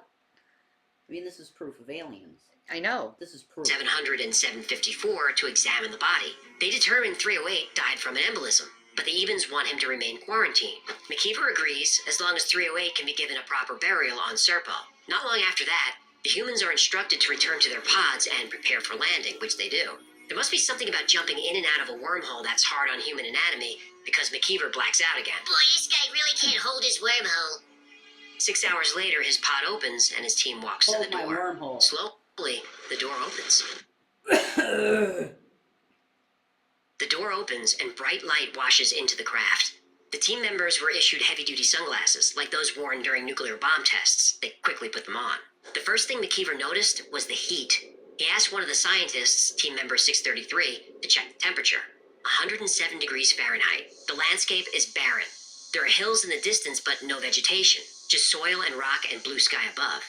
mean, this is proof of aliens. I know. This is proof. 700 and 754 to examine the body. They determine 308 died from an embolism, but the Ebens want him to remain quarantined. McKeever agrees as long as 308 can be given a proper burial on Serpo. Not long after that, the humans are instructed to return to their pods and prepare for landing, which they do. There must be something about jumping in and out of a wormhole that's hard on human anatomy, because McKeever blacks out again. Boy, this guy really can't hold his wormhole. 6 hours later, his pod opens and his team walks to Hold the my door. wormhole. Slowly, the door opens. The door opens and bright light washes into the craft. The team members were issued heavy-duty sunglasses, like those worn during nuclear bomb tests. They quickly put them on. The first thing McKeever noticed was the heat. He asked one of the scientists, team member 633, to check the temperature. 107 degrees Fahrenheit. The landscape is barren. There are hills in the distance, but no vegetation. Just soil and rock and blue sky above.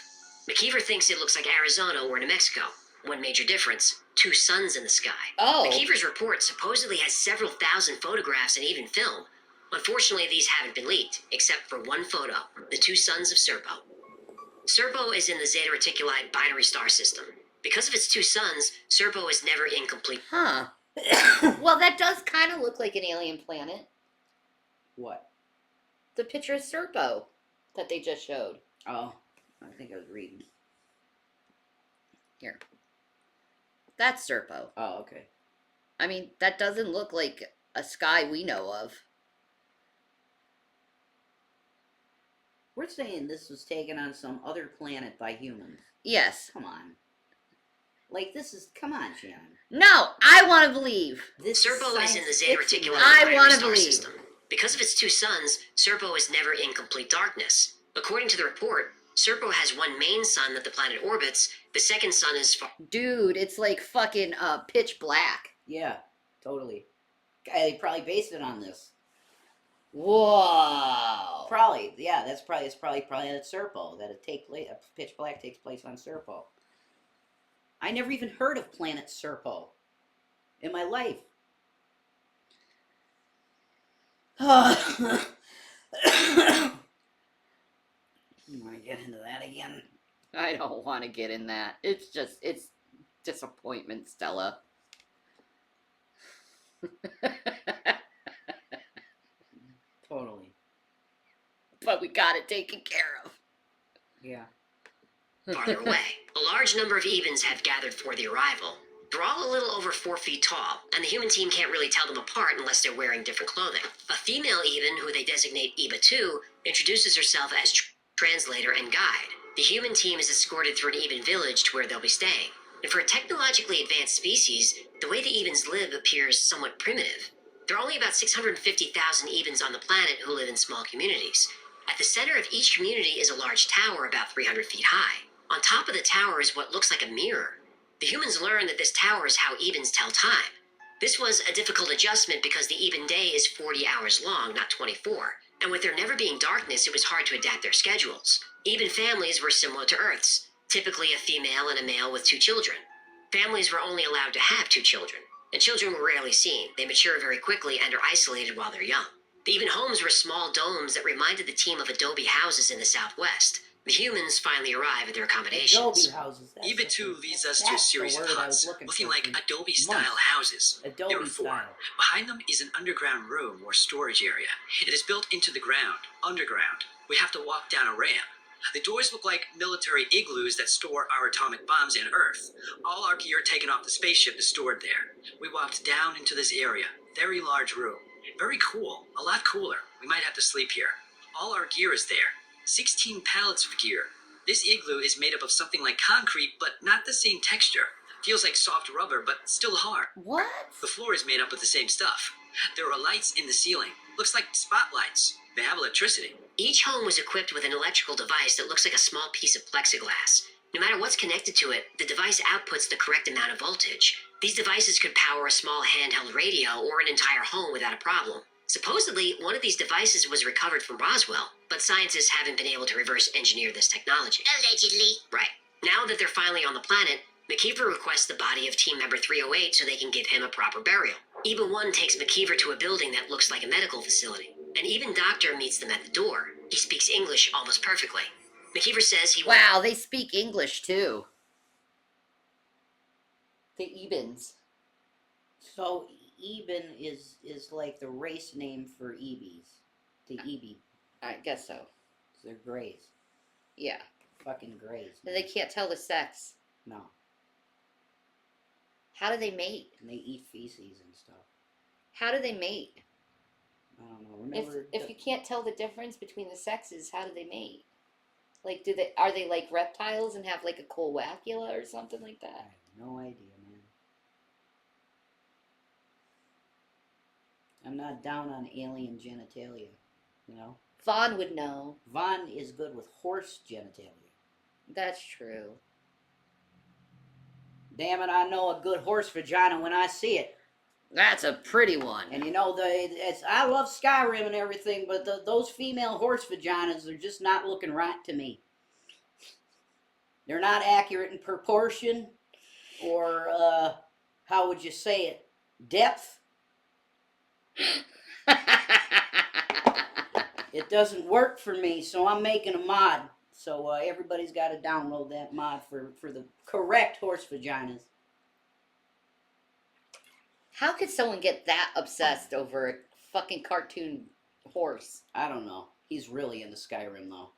McKeever thinks it looks like Arizona or New Mexico. One major difference, 2 suns in the sky. Oh. McKeever's report supposedly has several thousand photographs and even film. Unfortunately, these haven't been leaked, except for one photo, the 2 suns of Serpo. Serpo is in the Zeta Reticuli binary star system. Because of its 2 suns, Serpo is never incomplete. Huh. Well, that does kind of look like an alien planet. What? The picture of Serpo that they just showed. Oh, I think I was reading. Here. That's Serpo. Oh, okay. I mean, that doesn't look like a sky we know of. We're saying this was taken on some other planet by humans. Yes. Come on. Like, this is... Come on, Shannon. No, I want to believe. This Serpo is in the Zeta science fiction. Reticuli I binary wanna star believe. system. Because of its 2 suns, Serpo is never in complete darkness. According to the report, Serpo has one main sun that the planet orbits. The second sun is far... Dude, it's like fucking pitch black. Yeah, totally. They probably based it on this. Whoa. Probably, yeah. It's probably at Serpo that Pitch Black takes place on Serpo. I never even heard of Planet Serpo in my life. You want to get into that again? I don't want to get in that. It's disappointment, Stella. Totally. But we got it taken care of. Yeah. farther away. A large number of Ebens have gathered for the arrival. They're all a little over 4 feet tall, and the human team can't really tell them apart unless they're wearing different clothing. A female Eben, who they designate Eba 2, introduces herself as translator and guide. The human team is escorted through an Eben village to where they'll be staying. And for a technologically advanced species, the way the Ebens live appears somewhat primitive. There are only about 650,000 Ebens on the planet who live in small communities. At the center of each community is a large tower about 300 feet high. On top of the tower is what looks like a mirror. The humans learn that this tower is how Ebens tell time. This was a difficult adjustment because the Eben day is 40 hours long, not 24. And with there never being darkness, it was hard to adapt their schedules. Eben families were similar to Earth's, typically a female and a male with 2 children. Families were only allowed to have 2 children, and children were rarely seen. They mature very quickly and are isolated while they're young. The Eben homes were small domes that reminded the team of adobe houses in the Southwest. The humans finally arrive at their accommodations. Adobe houses. That's Eva the 2 thing. leads us to a That's the series of word I was huts, looking looking for like for Adobe-style months. houses. There Adobe are 4. style. Behind them is an underground room or storage area. It is built into the ground, underground. We have to walk down a ramp. The doors look like military igloos that store our atomic bombs in Earth. All our gear taken off the spaceship is stored there. We walked down into this area. Very large room. Very cool. A lot cooler. We might have to sleep here. All our gear is there. 16 pallets of gear. This igloo is made up of something like concrete, but not the same texture. Feels like soft rubber, but still hard. What? The floor is made up of the same stuff. There are lights in the ceiling. Looks like spotlights. They have electricity. Each home was equipped with an electrical device that looks like a small piece of plexiglass. No matter what's connected to it, the device outputs the correct amount of voltage. These devices could power a small handheld radio or an entire home without a problem. Supposedly, one of these devices was recovered from Roswell, but scientists haven't been able to reverse engineer this technology. Allegedly. Right. Now that they're finally on the planet, McKeever requests the body of team member 308 so they can give him a proper burial. Eba 1 takes McKeever to a building that looks like a medical facility. An Eben doctor meets them at the door. He speaks English almost perfectly. McKeever says he Wow, they speak English too. The Ebens. So Eben is like the race name for Ebes. The Ebe. I guess so. They're grays. Yeah. Fucking grays. And they can't tell the sex. No. How do they mate? And they eat feces and stuff. How do they mate? I don't know. Remember If you can't tell the difference between the sexes, how do they mate? Like, are they like reptiles and have like a cloacula or something like I that? have no idea, man. I'm not down on alien genitalia, you know? Vaughn would know. Vaughn is good with horse genitalia. That's true. Damn it, I know a good horse vagina when I see it. That's a pretty one. And you know, I love Skyrim and everything, but those female horse vaginas are just not looking right to me. They're not accurate in proportion, or how would you say it? Depth. It doesn't work for me, so I'm making a mod. So everybody's got to download that mod for the correct horse vaginas. How could someone get that obsessed over a fucking cartoon horse? I don't know. He's really into Skyrim, though.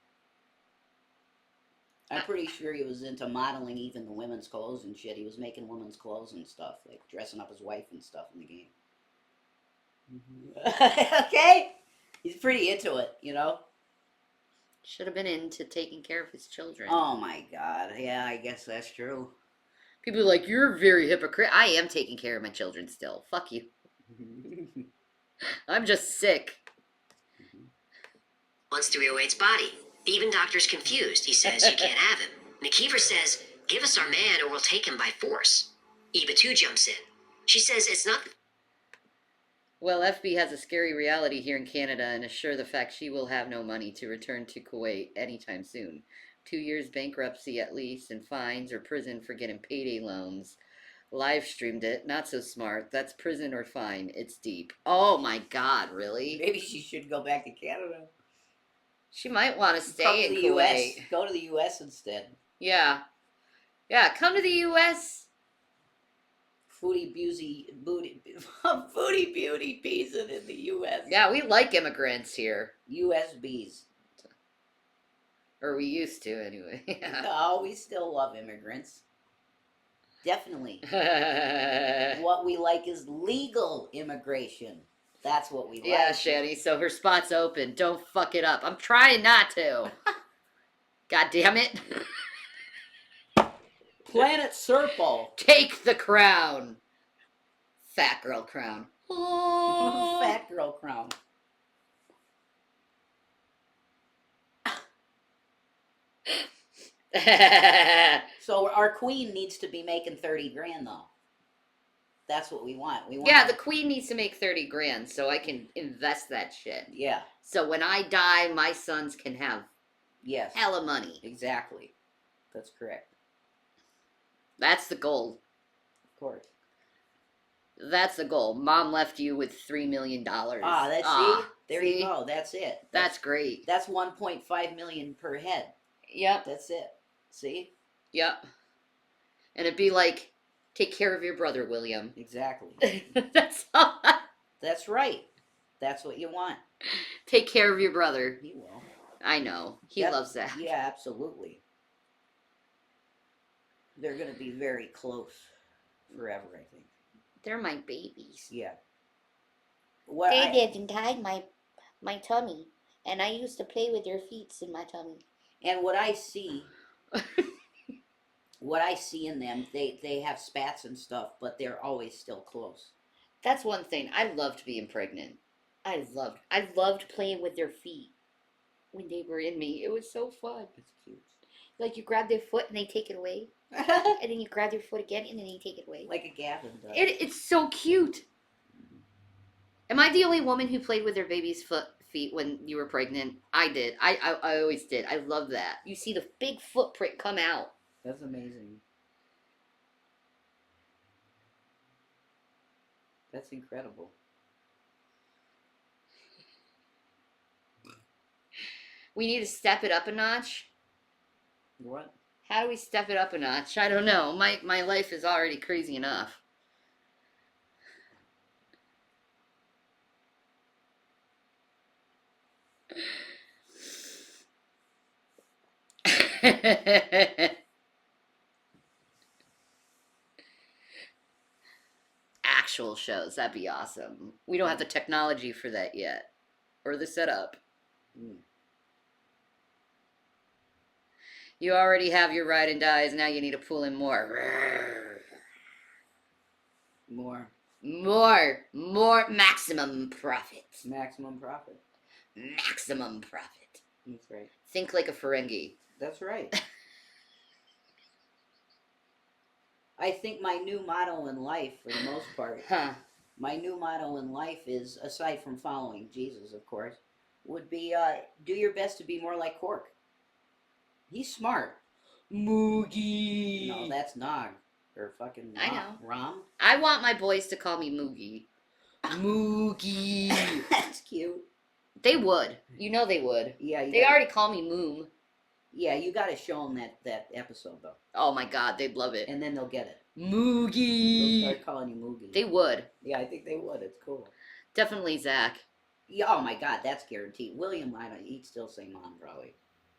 I'm pretty sure he was into modeling even the women's clothes and shit. He was making women's clothes and stuff, like dressing up his wife and stuff in the game. Okay? He's pretty into it, you know? Should have been into taking care of his children. Oh my god. Yeah, I guess that's true. People are like, you're very hypocrite. I am taking care of my children still. Fuck you. I'm just sick. wants 308's body. The Eben doctor's confused. He says you can't have him. McKeever says, give us our man or we'll take him by force. Eba 2 jumps in. She says it's not... Well, FB has a scary reality here in Canada and assure the fact she will have no money to return to Kuwait anytime soon. 2 years bankruptcy at least and fines or prison for getting payday loans. Live streamed it. Not so smart. That's prison or fine. It's deep. Oh my god, really? Maybe she should go back to Canada. She might want to Come stay to in the US. Kuwait. Go to the US instead. Yeah. Yeah, come to the US. Foodie beauty foodie beauty pizza in the US. Yeah, we like immigrants here. USBs. Or we used to, anyway. Yeah. No, we still love immigrants. Definitely. Yeah, What we like is legal immigration. That's what we like. Shanny. So her spot's open. Don't fuck it up. I'm trying not to. God damn it. Planet Circle. Take the crown. Fat girl crown. Fat girl crown. So our queen needs to be making 30 grand though. That's what we want. We want. Yeah, the queen needs to make 30 grand so I can invest that shit. Yeah. So when I die, my sons can have Yes. hella money. Exactly. That's correct. That's the goal. Of course. That's the goal. Mom left you with $3 million. See? There you go. That's it. That's great. That's 1.5 million per head. Yep. That's it. See? Yep. And it'd be like, take care of your brother, William. Exactly. That's all. That's right. That's what you want. Take care of your brother. He will. I know. He loves that. Yeah, absolutely. They're going to be very close forever, I think. They're my babies. Yeah. They lived inside my tummy, and I used to play with their feet in my tummy. And what I see in them, they have spats and stuff, but they're always still close. That's one thing. I loved being pregnant. I loved playing with their feet when they were in me. It was so fun. It's cute. Like you grab their foot and they take it away, and then you grab their foot again and then you take it away. Like a Gavin does. It's so cute. Am I the only woman who played with their baby's feet when you were pregnant? I did. I always did. I love that. You see the big footprint come out. That's amazing. That's incredible. We need to step it up a notch. What? How do we step it up a notch? I don't know. My life is already crazy enough. Actual shows. That'd be awesome. We don't have the technology for that yet. Or the setup. You already have your ride and dies. Now you need to pull in more. More maximum profit. Maximum profit. Maximum profit. That's right. Think like a Ferengi. That's right. I think my new motto in life, for the most part, my new motto in life is, aside from following Jesus, of course, would be do your best to be more like Cork. He's smart. Moogie. No, that's Nog. Or fucking I know. Rom. I want my boys to call me Moogie. Moogie. That's cute. They would. You know they would. Yeah. They already call me Moom. Yeah, you got to show them that episode, though. Oh my god, they'd love it. And then they'll get it. Moogie. They'll start calling you Moogie. They would. Yeah, I think they would. It's cool. Definitely Zach. Yeah, oh my god, that's guaranteed. William, he'd still say Mom, probably.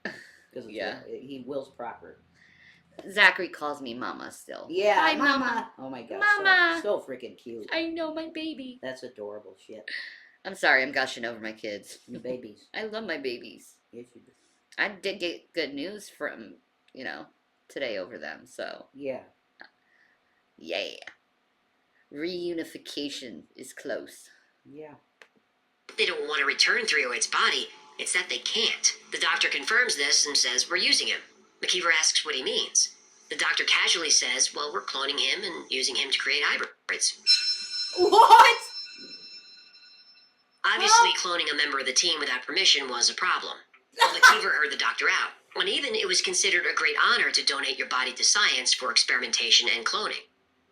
Because he Will's proper. Zachary calls me Mama still. Yeah, Hi, Mama. Oh my god, Mama. so freaking cute. I know, my baby. That's adorable shit. I'm sorry, I'm gushing over my kids. Your babies. I love my babies. Yes, you do. I did get good news from, today over them, so. Yeah. Yeah. Reunification is close. Yeah. They don't want to return 308's body. It's that they can't. The doctor confirms this and says, we're using him. McKeever asks what he means. The doctor casually says, well, we're cloning him and using him to create hybrids. What? Obviously, cloning a member of the team without permission was a problem. McKeever heard the doctor out. And even it was considered a great honor to donate your body to science for experimentation and cloning.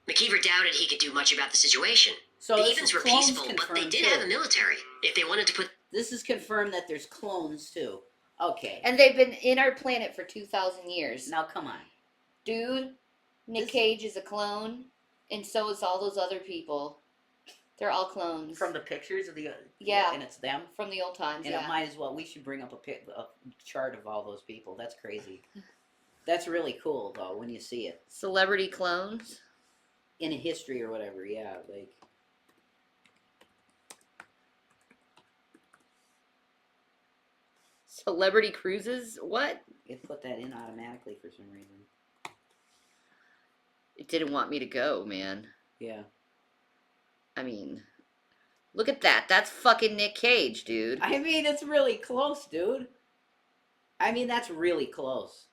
McKeever doubted he could do much about the situation. So The this Evans is were clones peaceful, but they confirmed, did too. have a military. If they wanted to put This is confirmed that there's clones too. Okay. And they've been in our planet for 2,000 years. Now come on. Dude, Nick This- Cage is a clone, and so is all those other people. They're all clones. From the pictures of the Yeah. and it's them. From the old times, And yeah. it might as well. We should bring up a chart of all those people. That's crazy. That's really cool though when you see it Celebrity clones. in a history or whatever. Yeah, like Celebrity cruises? What? it put that in automatically for some reason. It didn't want me to go, man. Yeah. I mean, look at that. That's fucking Nick Cage, dude. I mean, it's really close, dude. I mean, that's really close.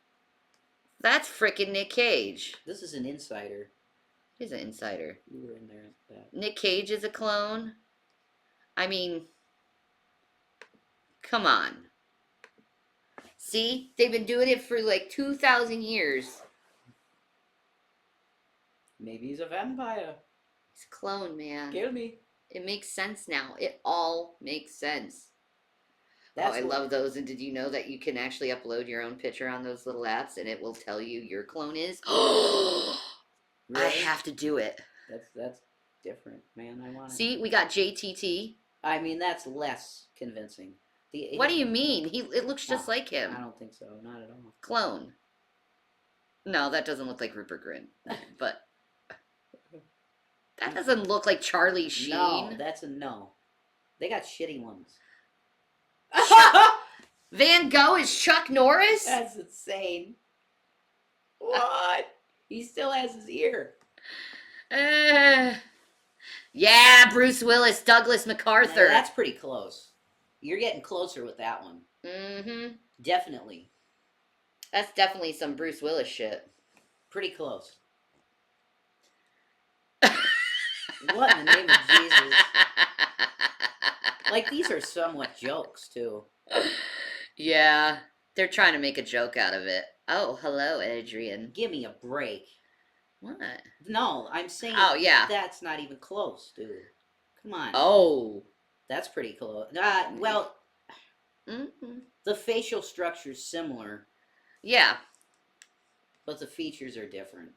That's freaking Nick Cage. This is an insider. He's an insider. You were in there. Nick Cage is a clone. I mean, come on. See? They've been doing it for like 2,000 years. Maybe he's a vampire. He's a clone, man. Kill me. It makes sense now. It all makes sense. That's I love those. And did you know that you can actually upload your own picture on those little apps and it will tell you your clone is? Oh, Really? I have to do it. That's different, man. I want. See, we got JTT. I mean, that's less convincing. What do you mean? It looks just like him. I don't think so. Not at all. Clone. No, that doesn't look like Rupert Grint. But that doesn't look like Charlie Sheen. No, that's a no. They got shitty ones. Van Gogh is Chuck Norris? That's insane. What? He still has his ear. Yeah, Bruce Willis, Douglas MacArthur. Now, that's pretty close. You're getting closer with that one. Mm-hmm. Definitely. That's definitely some Bruce Willis shit. Pretty close. What in the name of Jesus? Like, these are somewhat jokes, too. Yeah, they're trying to make a joke out of it. Oh, hello, Adrian. Give me a break. What? No, I'm saying Oh, yeah. that's not even close, dude. Come on. Oh. That's pretty close. Well, Mm-hmm. the facial structure's similar, Yeah. but the features are different.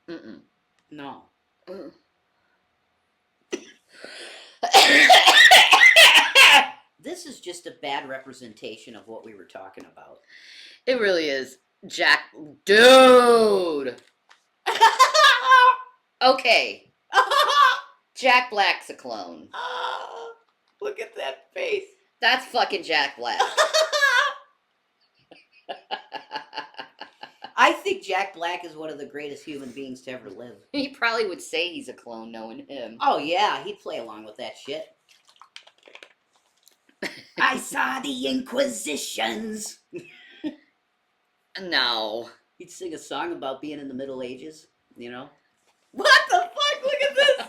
Mm-mm. No. Mm. This is just a bad representation of what we were talking about. It really is. Jack. Dude. Okay. Jack Black's a clone. Look at that face. That's fucking Jack Black. I think Jack Black is one of the greatest human beings to ever live. He probably would say he's a clone knowing him. Oh, yeah, he'd play along with that shit. I saw the Inquisitions. No. He'd sing a song about being in the Middle Ages, you know? What the fuck? Look at this.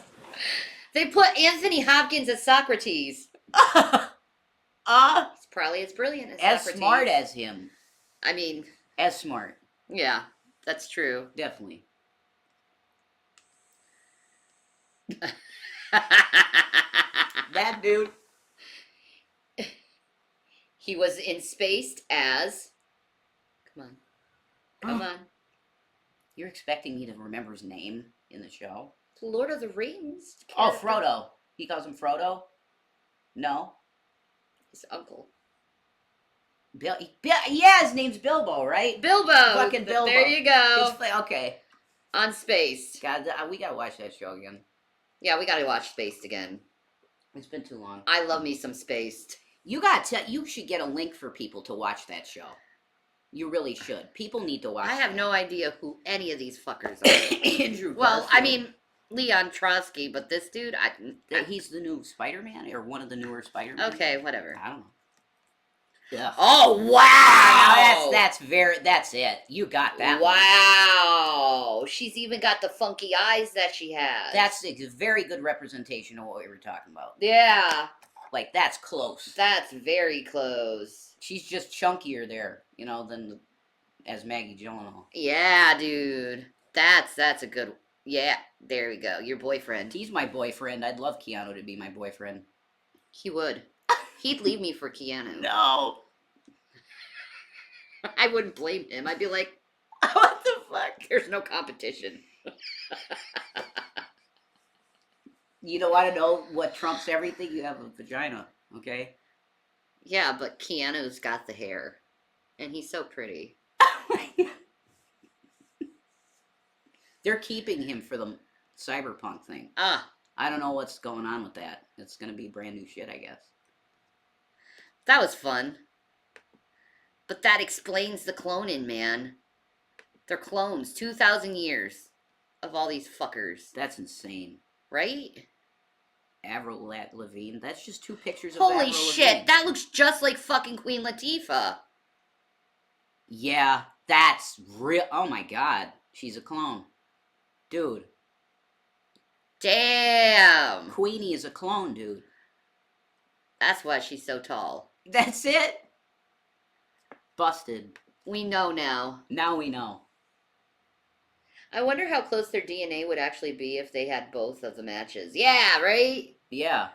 They put Anthony Hopkins as Socrates. He's probably as brilliant as Socrates. smart as him. I mean, As smart. yeah, that's true. Definitely. That dude. He was in Spaced as. Come on. You're expecting me to remember his name in the show? Lord of the Rings. Oh, character. Frodo. He calls him Frodo? No? His uncle. Yeah, his name's Bilbo, right? Bilbo. Fucking Bilbo. There you go. Okay. On Spaced. God, we gotta watch that show again. Yeah, we gotta watch Spaced again. It's been too long. I love me some Spaced. You should get a link for people to watch that show. You really should. People need to watch I have that. no idea who any of these fuckers are. Andrew Well, I Garfield. mean, Leon Trotsky, but this dude, He's the new Spider-Man, or one of the newer Spider-Man. okay, whatever. I don't know. Yeah. Oh, wow! Now that's it. You got that. Wow! She's even got the funky eyes that she has. That's a very good representation of what we were talking about. Yeah, Like, that's close. that's very close. She's just chunkier there, as Maggie Gyllenhaal. Yeah, dude. That's a good. Yeah, there we go. Your boyfriend. He's my boyfriend. I'd love Keanu to be my boyfriend. He would. He'd leave me for Keanu. No. I wouldn't blame him. I'd be like, What the fuck? there's no competition. You don't want to know what trumps everything? You have a vagina, okay? Yeah, but Keanu's got the hair. And he's so pretty. They're keeping him for the cyberpunk thing. Ah, I don't know what's going on with that. It's gonna be brand new shit, I guess. that was fun. But that explains the cloning, man. They're clones. 2,000 years of all these fuckers. That's insane. Right? Avril Lavigne. That's just 2 pictures of Holy Avril shit, Lavigne. that looks just like fucking Queen Latifah. Yeah, that's real. Oh my god, she's a clone, dude. Damn. Queenie is a clone, dude. That's why she's so tall. That's it. Busted. We know now. Now we know. I wonder how close their DNA would actually be if they had both of the matches. Yeah, right? Yeah.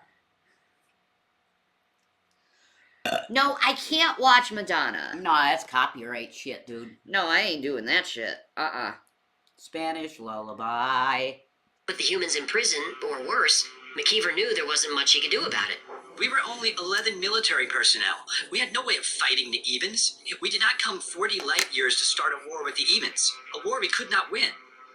No, I can't watch Madonna. No, that's copyright shit, dude. No, I ain't doing that shit. Spanish lullaby. With the humans in prison, or worse, McKeever knew there wasn't much he could do about it. We were only 11 military personnel. We had no way of fighting the Evens. We did not come 40 light years to start a war with the Evens. A war we could not win.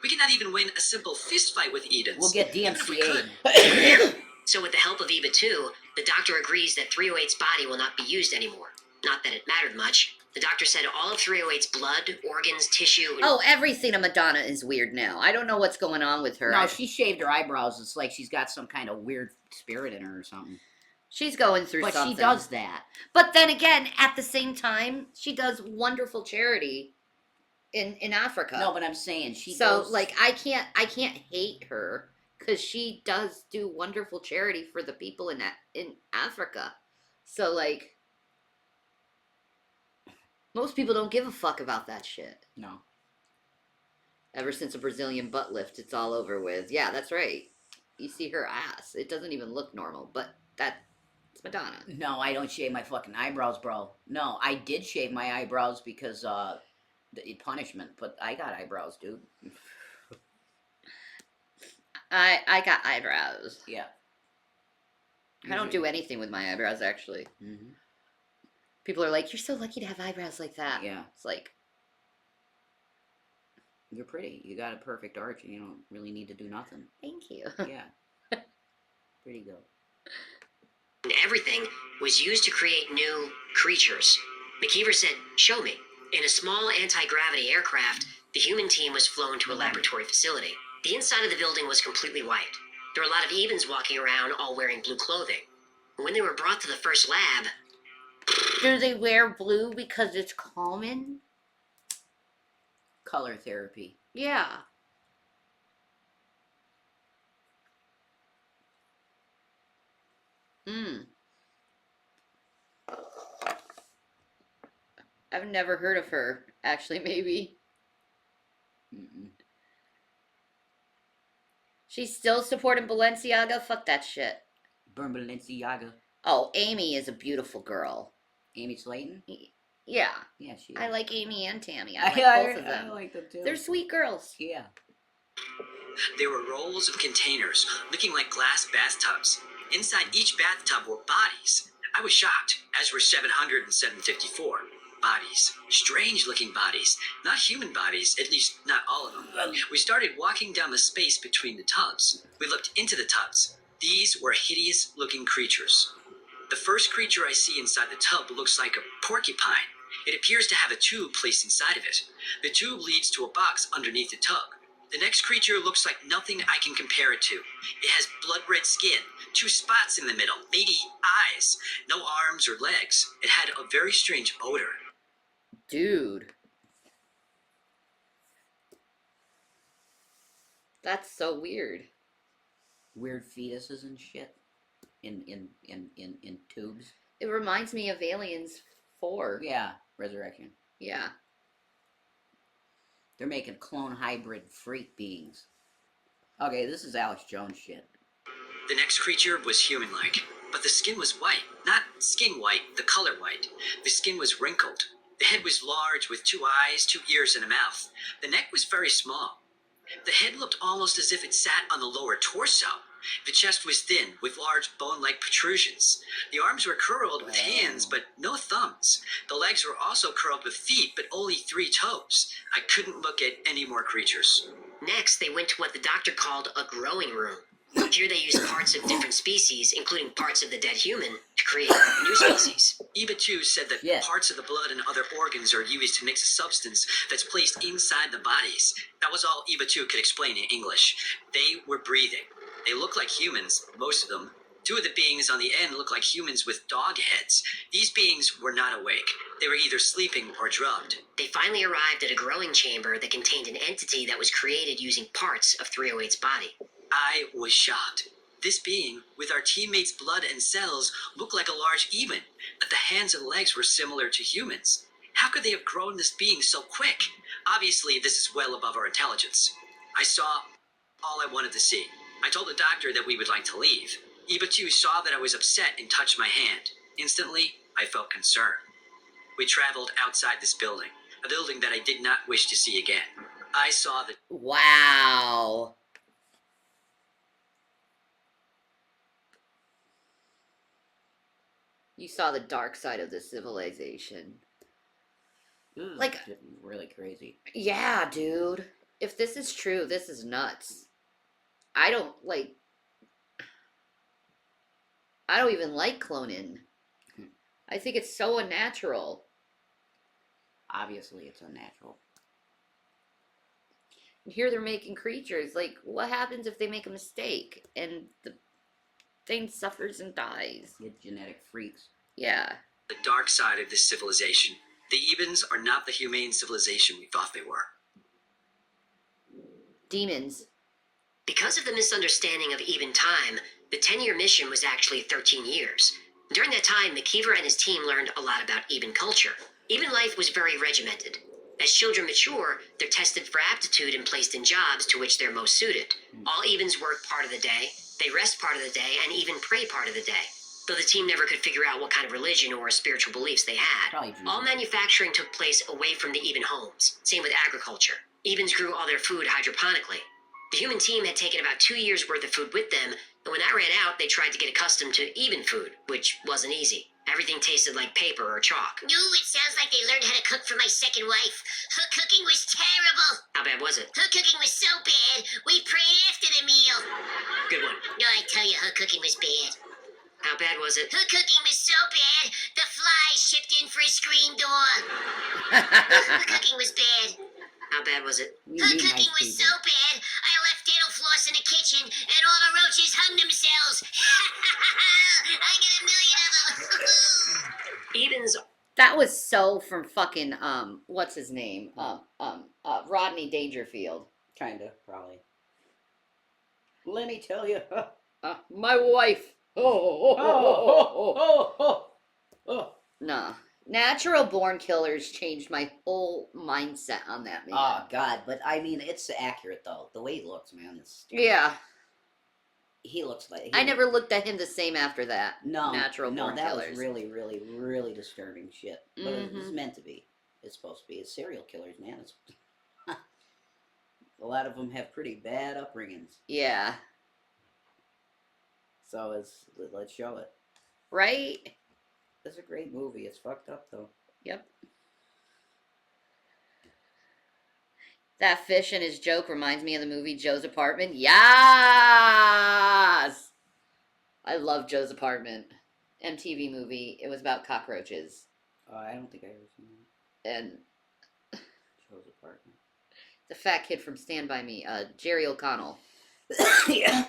We could not even win a simple fist fight with Edens. We'll get Even if we DMCA. could. So with the help of EVA 2, the doctor agrees that 308's body will not be used anymore. Not that it mattered much. The doctor said all of 308's blood, organs, tissue... Oh, everything of Madonna is weird now. I don't know what's going on with her. No, she shaved her eyebrows. It's like she's got some kind of weird spirit in her or something. She's going through But something. she does that. But then again, at the same time, she does wonderful charity in Africa. No, but I'm saying she So goes... like I can't hate her because she does do wonderful charity for the people in Africa. So like most people don't give a fuck about that shit. No. Ever since a Brazilian butt lift, it's all over with. Yeah, that's right. You see her ass. It doesn't even look normal, but it's Madonna. No, I don't shave my fucking eyebrows, bro. No, I did shave my eyebrows because the punishment, but I got eyebrows, dude. I got eyebrows. Yeah. I don't do anything with my eyebrows, actually. Mm-hmm. People are like, "You're so lucky to have eyebrows like that." Yeah. It's like, You're pretty. You got a perfect arch, and you don't really need to do nothing. thank you. Yeah. Pretty good. And everything was used to create new creatures. McKeever said, "Show me." In a small anti-gravity aircraft, the human team was flown to a laboratory facility. The inside of the building was completely white. There were a lot of Evens walking around, all wearing blue clothing. When they were brought to the first lab... Do they wear blue because it's common? Color therapy. Yeah. I've never heard of her. Actually, maybe. Mm-mm. She's still supporting Balenciaga? Fuck that shit. Burn Balenciaga. Oh, Amy is a beautiful girl. Amy Slayton? Yeah. Yeah, she is. I like Amy and Tammy. I like both of I them. like them too. They're sweet girls. Yeah. There were rolls of containers looking like glass bathtubs. Inside each bathtub were bodies. I was shocked, as were 700 and 754. Bodies. Strange looking bodies. Not human bodies, at least not all of them. We started walking down the space between the tubs. We looked into the tubs. These were hideous looking creatures. The first creature I see inside the tub looks like a porcupine. It appears to have a tube placed inside of it. The tube leads to a box underneath the tub. The next creature looks like nothing I can compare it to. It has blood red skin, 2 spots in the middle, maybe eyes, no arms or legs. It had a very strange odor. Dude. That's so weird. Weird fetuses and shit. In tubes. It reminds me of Aliens 4. Yeah. Resurrection. Yeah. They're making clone hybrid freak beings. Okay, this is Alex Jones shit. The next creature was human-like, but the skin was white. Not skin white, the color white. The skin was wrinkled. The head was large with 2 eyes, 2 ears, and a mouth. The neck was very small. The head looked almost as if it sat on the lower torso. The chest was thin, with large bone-like protrusions. The arms were curled with hands, but no thumbs. The legs were also curled with feet, but only 3 toes. I couldn't look at any more creatures. Next, they went to what the doctor called a growing room. Here they used parts of different species, including parts of the dead human, to create new species. Eva 2 said that parts of the blood and other organs are used to mix a substance that's placed inside the bodies. That was all Eva 2 could explain in English. They were breathing. They looked like humans, most of them. 2 of the beings on the end looked like humans with dog heads. These beings were not awake. They were either sleeping or drugged. They finally arrived at a growing chamber that contained an entity that was created using parts of 308's body. I was shocked. This being, with our teammates' blood and cells, looked like a large even, but the hands and legs were similar to humans. How could they have grown this being so quick? Obviously, this is well above our intelligence. I saw all I wanted to see. I told the doctor that we would like to leave. Eva 2 saw that I was upset and touched my hand. Instantly, I felt concern. We traveled outside this building, a building that I did not wish to see again. I saw the... Wow. You saw the dark side of the civilization. Like, really crazy. Yeah, dude. If this is true, this is nuts. I don't even like cloning. I think it's so unnatural. Obviously, it's unnatural. And here they're making creatures. Like, what happens if they make a mistake and the thing suffers and dies? Get genetic freaks. Yeah. The dark side of this civilization. The Ebens are not the humane civilization we thought they were. Demons. Because of the misunderstanding of even time, the 10-year mission was actually 13 years. During that time, McKeever and his team learned a lot about Eben culture. Eben life was very regimented. As children mature, they're tested for aptitude and placed in jobs to which they're most suited. All Ebens work part of the day, they rest part of the day, and even pray part of the day. Though the team never could figure out what kind of religion or spiritual beliefs they had. All manufacturing took place away from the Eben homes. Same with agriculture. Ebens grew all their food hydroponically. The human team had taken about 2 years' worth of food with them, and when that ran out, they tried to get accustomed to Eben food, which wasn't easy. Everything tasted like paper or chalk. Ooh, it sounds like they learned how to cook from my second wife. Her cooking was terrible. How bad was it? Her cooking was so bad, we prayed after the meal. Good one. No, I tell you, her cooking was bad. How bad was it? Her cooking was so bad, the flies shipped in for a screen door. Her cooking was bad. How bad was it? Her cooking was so bad, I left dental floss in the kitchen, and all the roaches hung themselves. I get a million of them. Ebens. That was so from fucking what's his name? Rodney Dangerfield. Kinda, probably. Let me tell you. My wife. Nah. Natural born killers changed my whole mindset on that man. Oh God, but I mean, it's accurate though. The way he looks, man, it's Yeah. he looks like. I never looked at him the same after that. No, Natural no, born that killers. was really, really, really disturbing shit. But it's Mhm. meant to be. It's supposed to be. It's serial killers, man. It's a lot of them have pretty bad upbringings. Yeah. So let's show it. Right? It's a great movie. It's fucked up though. Yep. That fish and his joke reminds me of the movie Joe's Apartment. Yes! I love Joe's Apartment. MTV movie. It was about cockroaches. I don't think I ever seen that. And Joe's Apartment. the fat kid from Stand By Me, Jerry O'Connell. Yeah.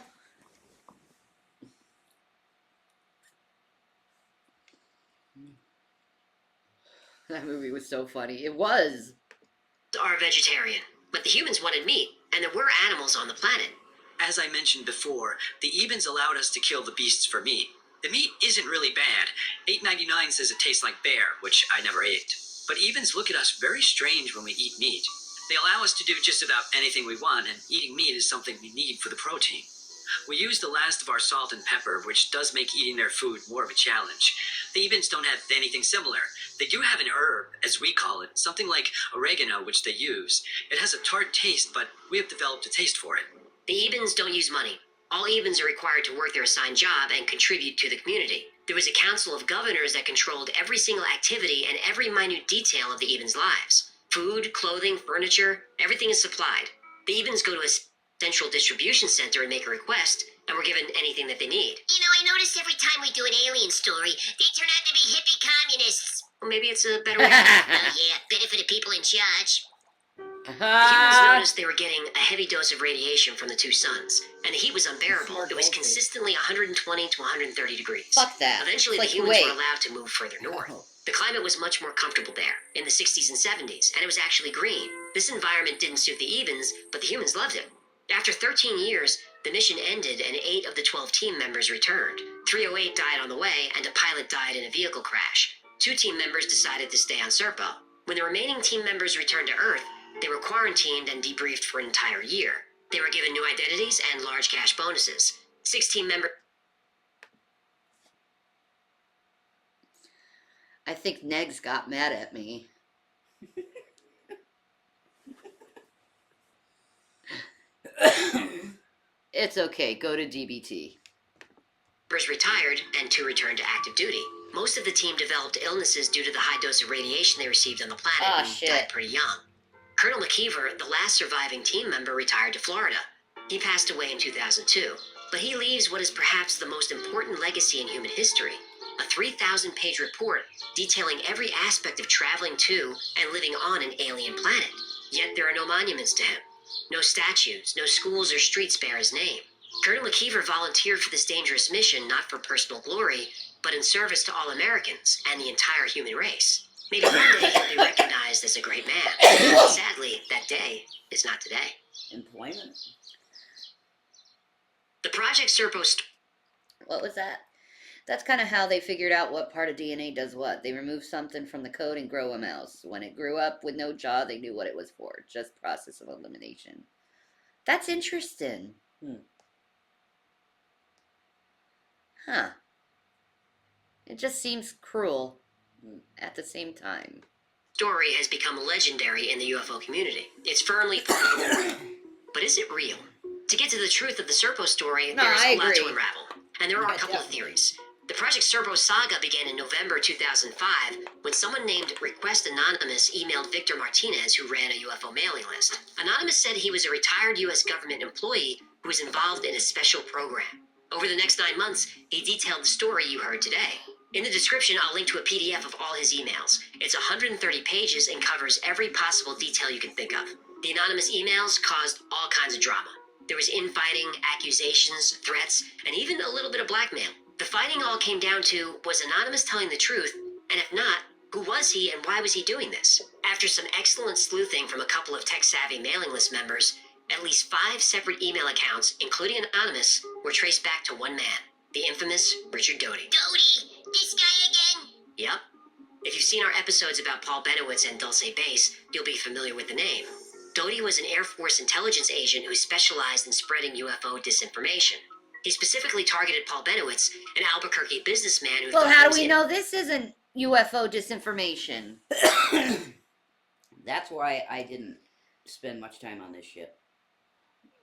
That movie was so funny. It was. Are vegetarian, but the humans wanted meat, and there were animals on the planet. As I mentioned before, the Ebens allowed us to kill the beasts for meat. The meat isn't really bad. $8.99 says it tastes like bear, which I never ate. But Ebens look at us very strange when we eat meat. They allow us to do just about anything we want, and eating meat is something we need for the protein. We use the last of our salt and pepper, which does make eating their food more of a challenge. The Ebens don't have anything similar. They do have an herb, as we call it, something like oregano, which they use. It has a tart taste, but we have developed a taste for it. The Ebens don't use money. All Ebens are required to work their assigned job and contribute to the community. There was a council of governors that controlled every single activity and every minute detail of the Ebens' lives. Food, clothing, furniture, everything is supplied. The Ebens go to a central distribution center and make a request, and we're given anything that they need. You know, I noticed every time we do an alien story, they turn out to be hippie communists. Or maybe it's a better way. Oh yeah, better for the people in charge. The humans noticed they were getting a heavy dose of radiation from the two suns, and the heat was unbearable. It was consistently 120 to 130 degrees. Fuck that. Eventually, It's the like humans Kuwait. were allowed to move further north. The climate was much more comfortable there, in the 60s and 70s, and it was actually green. This environment didn't suit the Ebens, but the humans loved it. After 13 years, the mission ended and 8 of the 12 team members returned. 308 died on the way, and a pilot died in a vehicle crash. 2 team members decided to stay on Serpo. When the remaining team members returned to Earth, they were quarantined and debriefed for an entire year. They were given new identities and large cash bonuses. 6 team members. I think Negs got mad at me. It's okay. Go to DBT. Retired and 2 returned to active duty. Most of the team developed illnesses due to the high dose of radiation they received on the planet Ah, and shit. died pretty young. Colonel McKeever, the last surviving team member, retired to Florida. He passed away in 2002, but he leaves what is perhaps the most important legacy in human history, a 3,000-page report detailing every aspect of traveling to and living on an alien planet. Yet there are no monuments to him, no statues, no schools or streets bear his name. Colonel McKeever volunteered for this dangerous mission not for personal glory, but in service to all Americans and the entire human race. Maybe one day he'll be recognized as a great man. Sadly, that day is not today. Employment. The Project Serpo What was that? That's kind of how they figured out what part of DNA does what. They removed something from the code and grow a mouse. When it grew up with no jaw, they knew what it was for. Just process of elimination. That's interesting. Huh. It just seems cruel at the same time. story has become legendary in the UFO community. It's firmly part of the lore. But is it real? To get to the truth of the Serpo story, No, there's I a lot to agree. unravel. And there are a couple of theories. The Project Serpo saga began in November 2005 when someone named Request Anonymous emailed Victor Martinez, who ran a UFO mailing list. Anonymous said he was a retired U.S. government employee who was involved in a special program. Over the next 9 months, he detailed the story you heard today. In the description, I'll link to a PDF of all his emails. It's 130 pages and covers every possible detail you can think of. The anonymous emails caused all kinds of drama. There was infighting, accusations, threats, and even a little bit of blackmail. The fighting all came down to, was Anonymous telling the truth? And if not, who was he and why was he doing this? After some excellent sleuthing from a couple of tech-savvy mailing list members, at least 5 separate email accounts, including Anonymous, were traced back to one man, the infamous Richard Doty. Doty, this guy again? Yep. If you've seen our episodes about Paul Benowitz and Dulce Base, you'll be familiar with the name. Doty was an Air Force intelligence agent who specialized in spreading UFO disinformation. He specifically targeted Paul Benowitz, an Albuquerque businessman who Well, thought how he do was we in- know this isn't UFO disinformation? That's why I didn't spend much time on this shit.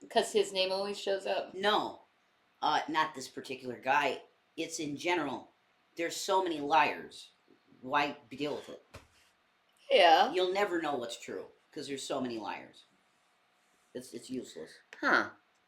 Because his name always shows up. No, not this particular guy. It's in general. There's so many liars. Why deal with it? Yeah. You'll never know what's true because there's so many liars. It's useless. Huh.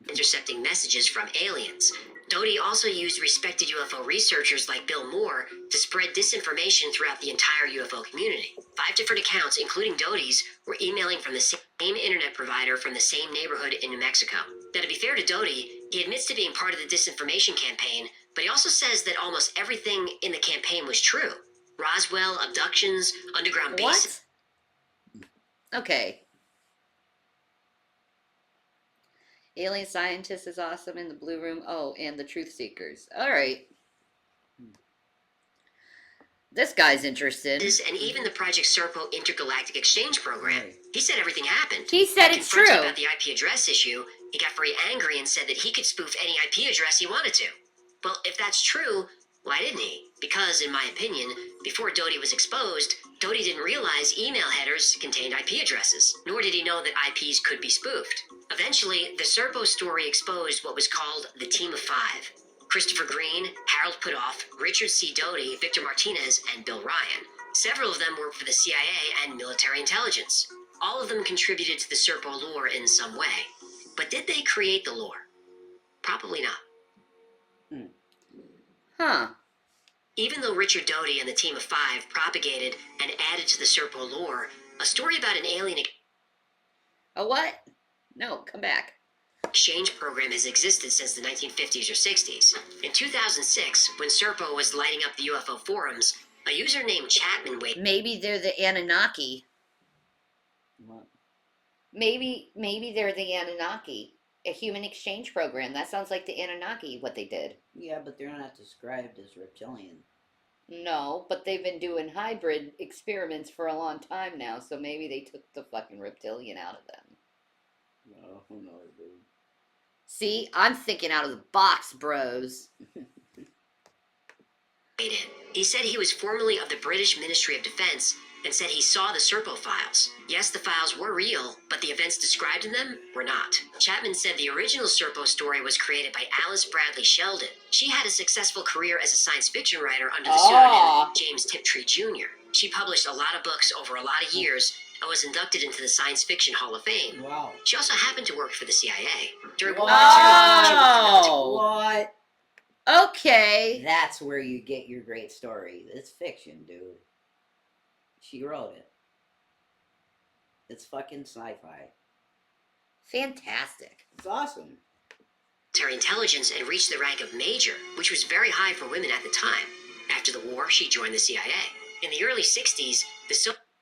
intercepting messages from aliens. Doty also used respected UFO researchers like Bill Moore to spread disinformation throughout the entire UFO community. 5 different accounts, including Doty's, were emailing from the same internet provider from the same neighborhood in New Mexico. Now, to be fair to Doty, he admits to being part of the disinformation campaign, but he also says that almost everything in the campaign was true. Roswell, abductions, underground bases. What? Okay. Alien Scientist is awesome in the Blue Room. Oh, and the Truth Seekers. All right. This guy's interested. And even the Project Serpo Intergalactic Exchange Program. He said everything happened. He said it's true. Confronted about the IP address issue, he got very angry and said that he could spoof any IP address he wanted to. Well, if that's true, Why didn't he? Because, in my opinion, before Doty was exposed, Doty didn't realize email headers contained IP addresses, nor did he know that IPs could be spoofed. Eventually, the Serpo story exposed what was called the Team of Five. Christopher Green, Harold Putoff, Richard C. Doty, Victor Martinez, and Bill Ryan. Several of them worked for the CIA and military intelligence. All of them contributed to the Serpo lore in some way. But did they create the lore? Probably not. Huh. Even though Richard Doty and the Team of Five propagated and added to the Serpo lore, a story about an alien A what? No, come back. exchange program has existed since the 1950s or 60s. In 2006, when Serpo was lighting up the UFO forums, a user named Chapman waited. Maybe they're the Anunnaki. What? Maybe they're the Anunnaki. A human exchange program. That sounds like the Anunnaki, what they did. Yeah, but they're not described as reptilian. No, but they've been doing hybrid experiments for a long time now, so maybe they took the fucking reptilian out of them. Well, who knows, dude? See, I'm thinking out of the box, bros. He said he was formerly of the British Ministry of Defense and said he saw the Serpo files. Yes, the files were real, but the events described in them were not. Chapman said the original Serpo story was created by Alice Bradley Sheldon. She had a successful career as a science fiction writer under the pseudonym James Tiptree Jr. She published a lot of books over a lot of years and was inducted into the Science Fiction Hall of Fame. Wow. She also happened to work for the CIA. During Wow. World War II, she was Oh. What? Okay. That's where you get your great story. It's fiction, dude. She wrote it. It's fucking sci-fi. Fantastic. It's awesome. military intelligence and reached the rank of major, which was very high for women at the time. After the war, she joined the CIA. In the early 60s, the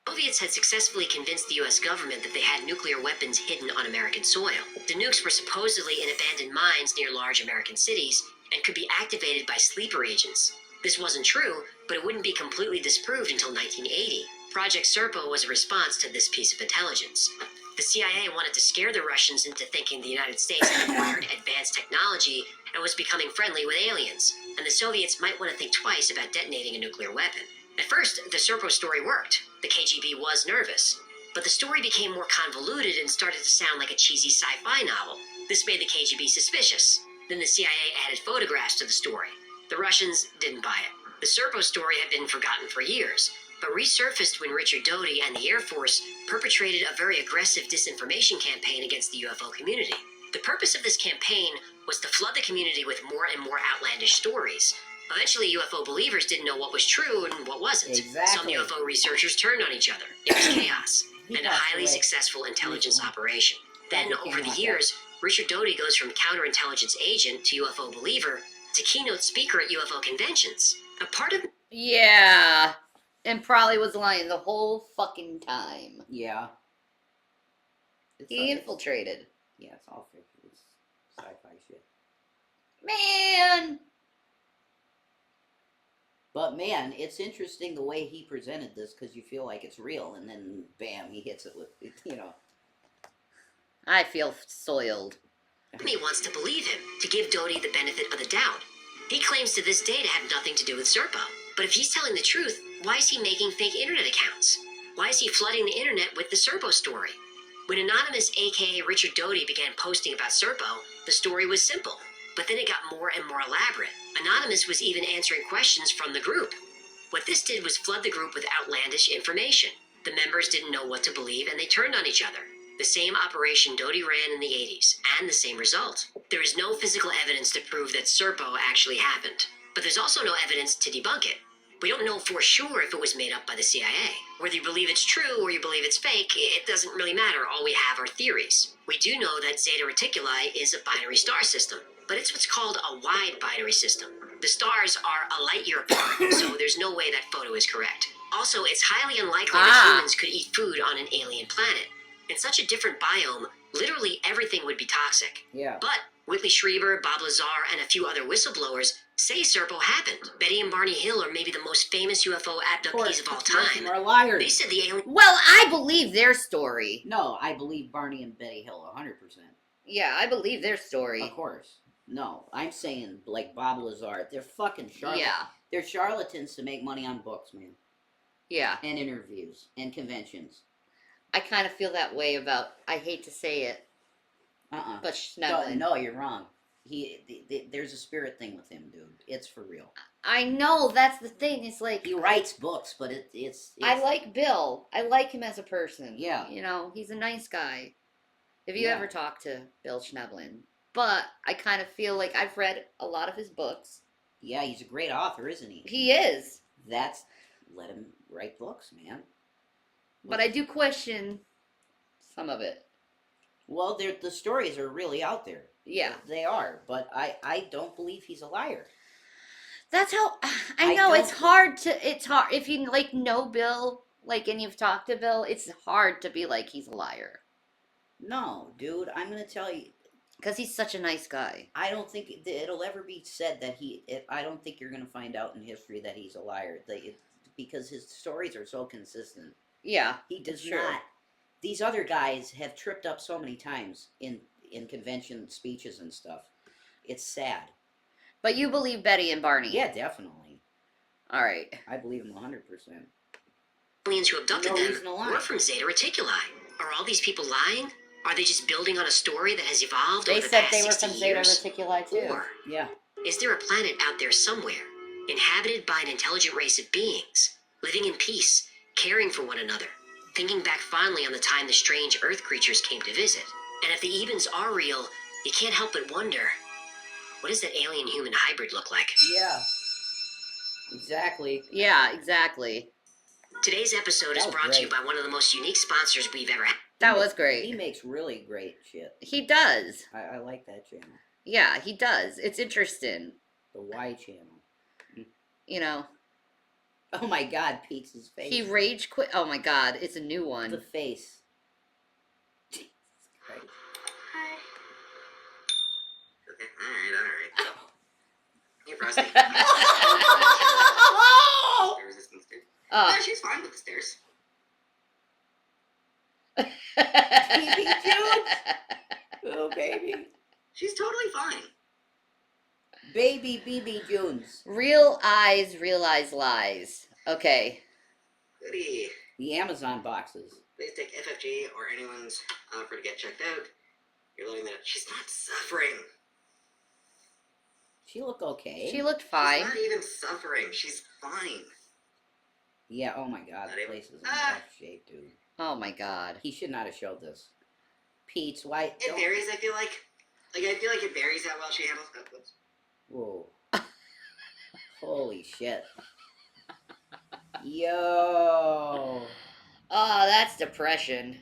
Soviets had successfully convinced the US government that they had nuclear weapons hidden on American soil. The nukes were supposedly in abandoned mines near large American cities and could be activated by sleeper agents. This wasn't true, but it wouldn't be completely disproved until 1980. Project Serpo was a response to this piece of intelligence. The CIA wanted to scare the Russians into thinking the United States had acquired advanced technology and was becoming friendly with aliens, and the Soviets might want to think twice about detonating a nuclear weapon. At first, the Serpo story worked. The KGB was nervous. But the story became more convoluted and started to sound like a cheesy sci-fi novel. This made the KGB suspicious. Then the CIA added photographs to the story. The Russians didn't buy it. The Serpo story had been forgotten for years, but resurfaced when Richard Doty and the Air Force perpetrated a very aggressive disinformation campaign against the UFO community. The purpose of this campaign was to flood the community with more and more outlandish stories. Eventually, UFO believers didn't know what was true and what wasn't. Exactly. Some UFO researchers turned on each other. It was chaos, and a highly successful intelligence operation. Then, over the years, Richard Doty goes from counterintelligence agent to UFO believer to keynote speaker at UFO conventions. A part of Yeah. And probably was lying the whole fucking time. Yeah. He infiltrated. Yeah, it's all fiction. It's sci-fi shit. Man! But man, it's interesting the way he presented this because you feel like it's real, and then bam, he hits it with, you know. I feel soiled. me wants to believe him, to give Doty the benefit of the doubt. He claims to this day to have nothing to do with Serpo. But if he's telling the truth, why is he making fake internet accounts? Why is he flooding the internet with the Serpo story? When anonymous aka Richard Doty began posting about Serpo, the story was simple. But then it got more and more elaborate. Anonymous was even answering questions from the group. What this did was flood the group with outlandish information. The members didn't know what to believe and they turned on each other. The same operation Doty ran in the 80s, and the same result. There is no physical evidence to prove that Serpo actually happened. But there's also no evidence to debunk it. We don't know for sure if it was made up by the CIA. Whether you believe it's true or you believe it's fake, it doesn't really matter. All we have are theories. We do know that Zeta Reticuli is a binary star system, but it's what's called a wide binary system. The stars are a light year apart, so there's no way that photo is correct. Also, it's highly unlikely that humans could eat food on an alien planet. In such a different biome, literally everything would be toxic. Yeah. But Whitley Schreiber, Bob Lazar, and a few other whistleblowers say Serpo happened. Betty and Barney Hill are maybe the most famous UFO abductees of all time. Are liars. They said the alien. Well, I believe their story. No, I believe Barney and Betty Hill 100%. Yeah, I believe their story. Of course. No, I'm saying like Bob Lazar. They're fucking charlatans. Yeah. They're charlatans to make money on books, man, Yeah. and interviews and conventions. I kind of feel that way about, I hate to say it, but No, Schneblin. no, you're wrong. There's a spirit thing with him, dude. It's for real. I know, that's the thing. It's like, He writes books, but it's. I like Bill. I like him as a person. Yeah. You know, he's a nice guy. If you Yeah. ever talk to Bill Schneblin. But I kind of feel like I've read a lot of his books. Yeah, he's a great author, isn't he? He is. Let him write books, man. But I do question some of it. Well, the stories are really out there. Yeah. They are, but I don't believe he's a liar. That's how I I know don't- it's hard if you like know Bill, like, and you've talked to Bill, it's hard to be like he's a liar No, dude, I'm gonna tell you, because he's such a nice guy. I don't think it'll ever be said that I don't think you're gonna find out in history that he's a liar. Because his stories are so consistent. Yeah. He does Sure. not. These other guys have tripped up so many times in convention speeches and stuff. It's sad. But you believe Betty and Barney. Yeah, definitely. All right. I believe him 100%. Aliens who abducted No them reason to lie. were from Zeta Reticuli. Are all these people lying? Are they just building on a story that has evolved They over the said past they were 60 from Zeta years? Reticuli too. Or Yeah. is there a planet out there somewhere, inhabited by an intelligent race of beings, living in peace, caring for one another, thinking back fondly on the time the strange Earth creatures came to visit? And if the Ebens are real, you can't help but wonder, what does that alien-human hybrid look like? Yeah. Exactly. Yeah, exactly. Today's episode is That was brought to you great. by one of the most unique sponsors we've ever had. That was He great. makes really great shit. He does. I like that channel. Yeah, he does. It's interesting. The Y channel. You know, Oh my god, Pete's face. he rage quit. Oh my God, it's a new The one. face. Jesus Christ. Okay, alright. Hey, Frosty. Air resistance, dude. Oh. Yeah, she's fine with the stairs. Baby Jude. Oh, baby. She's totally fine. Baby BB Jones. Real eyes realize lies. Okay. Goody. The Amazon boxes. Please take FFG or anyone's offer to get checked out. You're learning that she's not suffering. She look okay. She looked fine. She's not even suffering. She's fine. Yeah, oh my god, Not the even- place is in Ah. rough shape, dude. Oh my God. He should not have showed this. Pete's, why? It don't- varies, I feel like. I feel like it varies how well she handles. Oh, whoops. Whoa. Holy shit. Yo. Oh, that's depression.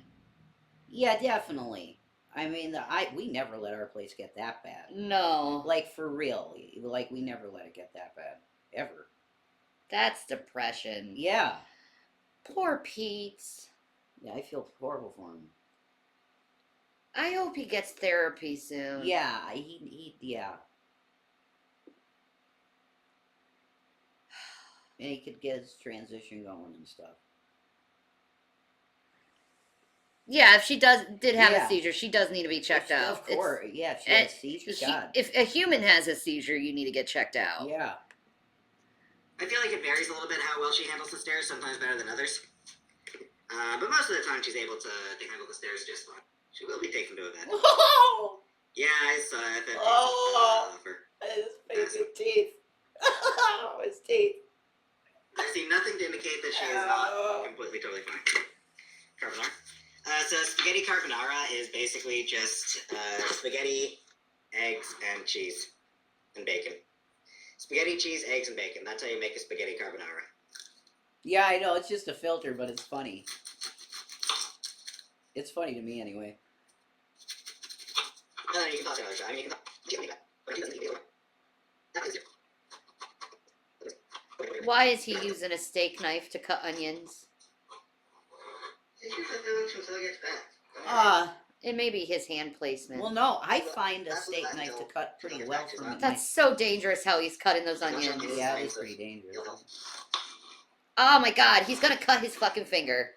Yeah, definitely. I mean, we never let our place get that bad. No. Like, for real. Like, we never let it get that bad. Ever. That's depression. Yeah. Poor Pete. Yeah, I feel horrible for him. I hope he gets therapy soon. Yeah, yeah. And he could get his transition going and stuff. Yeah, if she did have Yeah. a seizure, she does need to be checked out. Of course, yeah, if she and has seizure, God. If a human has a seizure, you need to get checked out. Yeah. I feel like it varies a little bit how well she handles the stairs, sometimes better than others. But most of the time she's able to handle the stairs just fine. She will be taken to a vet. Oh, Yeah, I saw it. Oh. Offer. his teeth. His teeth. I see nothing to indicate that she is not completely, totally fine. Carbonara. So spaghetti carbonara is basically just spaghetti, eggs, and cheese, and bacon. Spaghetti, cheese, eggs, and bacon. That's how you make a spaghetti carbonara. Yeah, I know, it's just a filter, but it's funny. It's funny to me anyway. You can toss it another shot. I mean, you can toss it. But he doesn't need it. That is it. Why is he using a steak knife to cut onions? Did you have that until I get back? It may be his hand placement. Well, no, I find a steak knife to cut pretty well for me. That's so dangerous how he's cutting those onions. Yeah, it's pretty dangerous. Oh my God, he's gonna cut his fucking finger.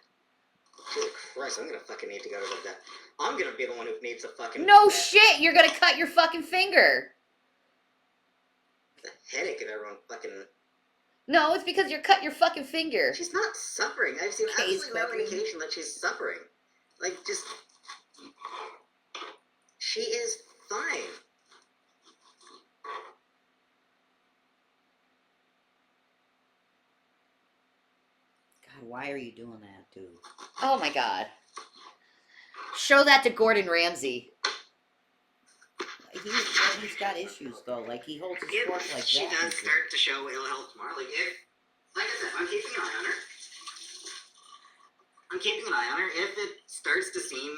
Jesus Christ, I'm gonna fucking need to go to the vet. I'm gonna be the one who needs a fucking No vet. shit, you're gonna cut your fucking finger. headache if everyone fucking. No, it's because you're cut your fucking finger. She's not suffering. I've seen Case absolutely no fucking- indication that she's suffering. Like, just. She is fine. God, why are you doing that, dude? Oh my god. Show that to Gordon Ramsay. He's got issues though. Like he holds his If fork like she that. does start to show ill health tomorrow, like I said, I'm keeping an eye on her. I'm keeping an eye on her. If it starts to seem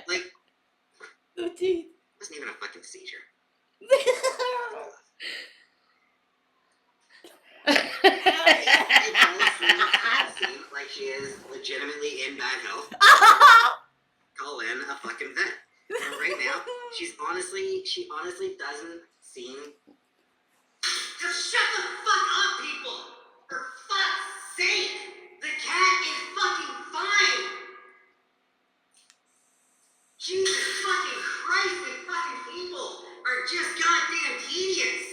like it wasn't even a fucking seizure. It does seem like she is legitimately in bad health. Call in a fucking vet. But right now, she honestly doesn't seem. Just shut the fuck up, people! For fuck's sake! The cat is fucking fine! Jesus fucking Christ, you fucking people are just goddamn tedious!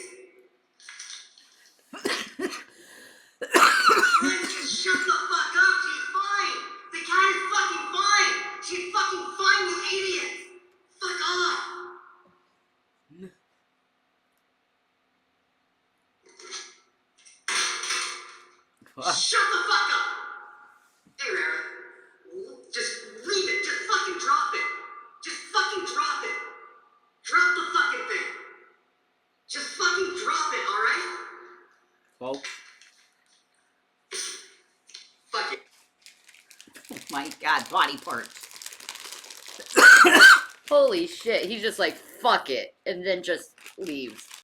Just shut the fuck up, she's fine! The cat is fucking fine! She's fucking fine, you idiot! Fuck off! Shut the fuck up! Hey, Rara. Just leave it. Just fucking drop it. Just fucking drop it. Drop the fucking thing. Just fucking drop it, alright? Folks. Fuck it. Oh my God, body parts. Holy shit. He's just like, fuck it. And then just leaves.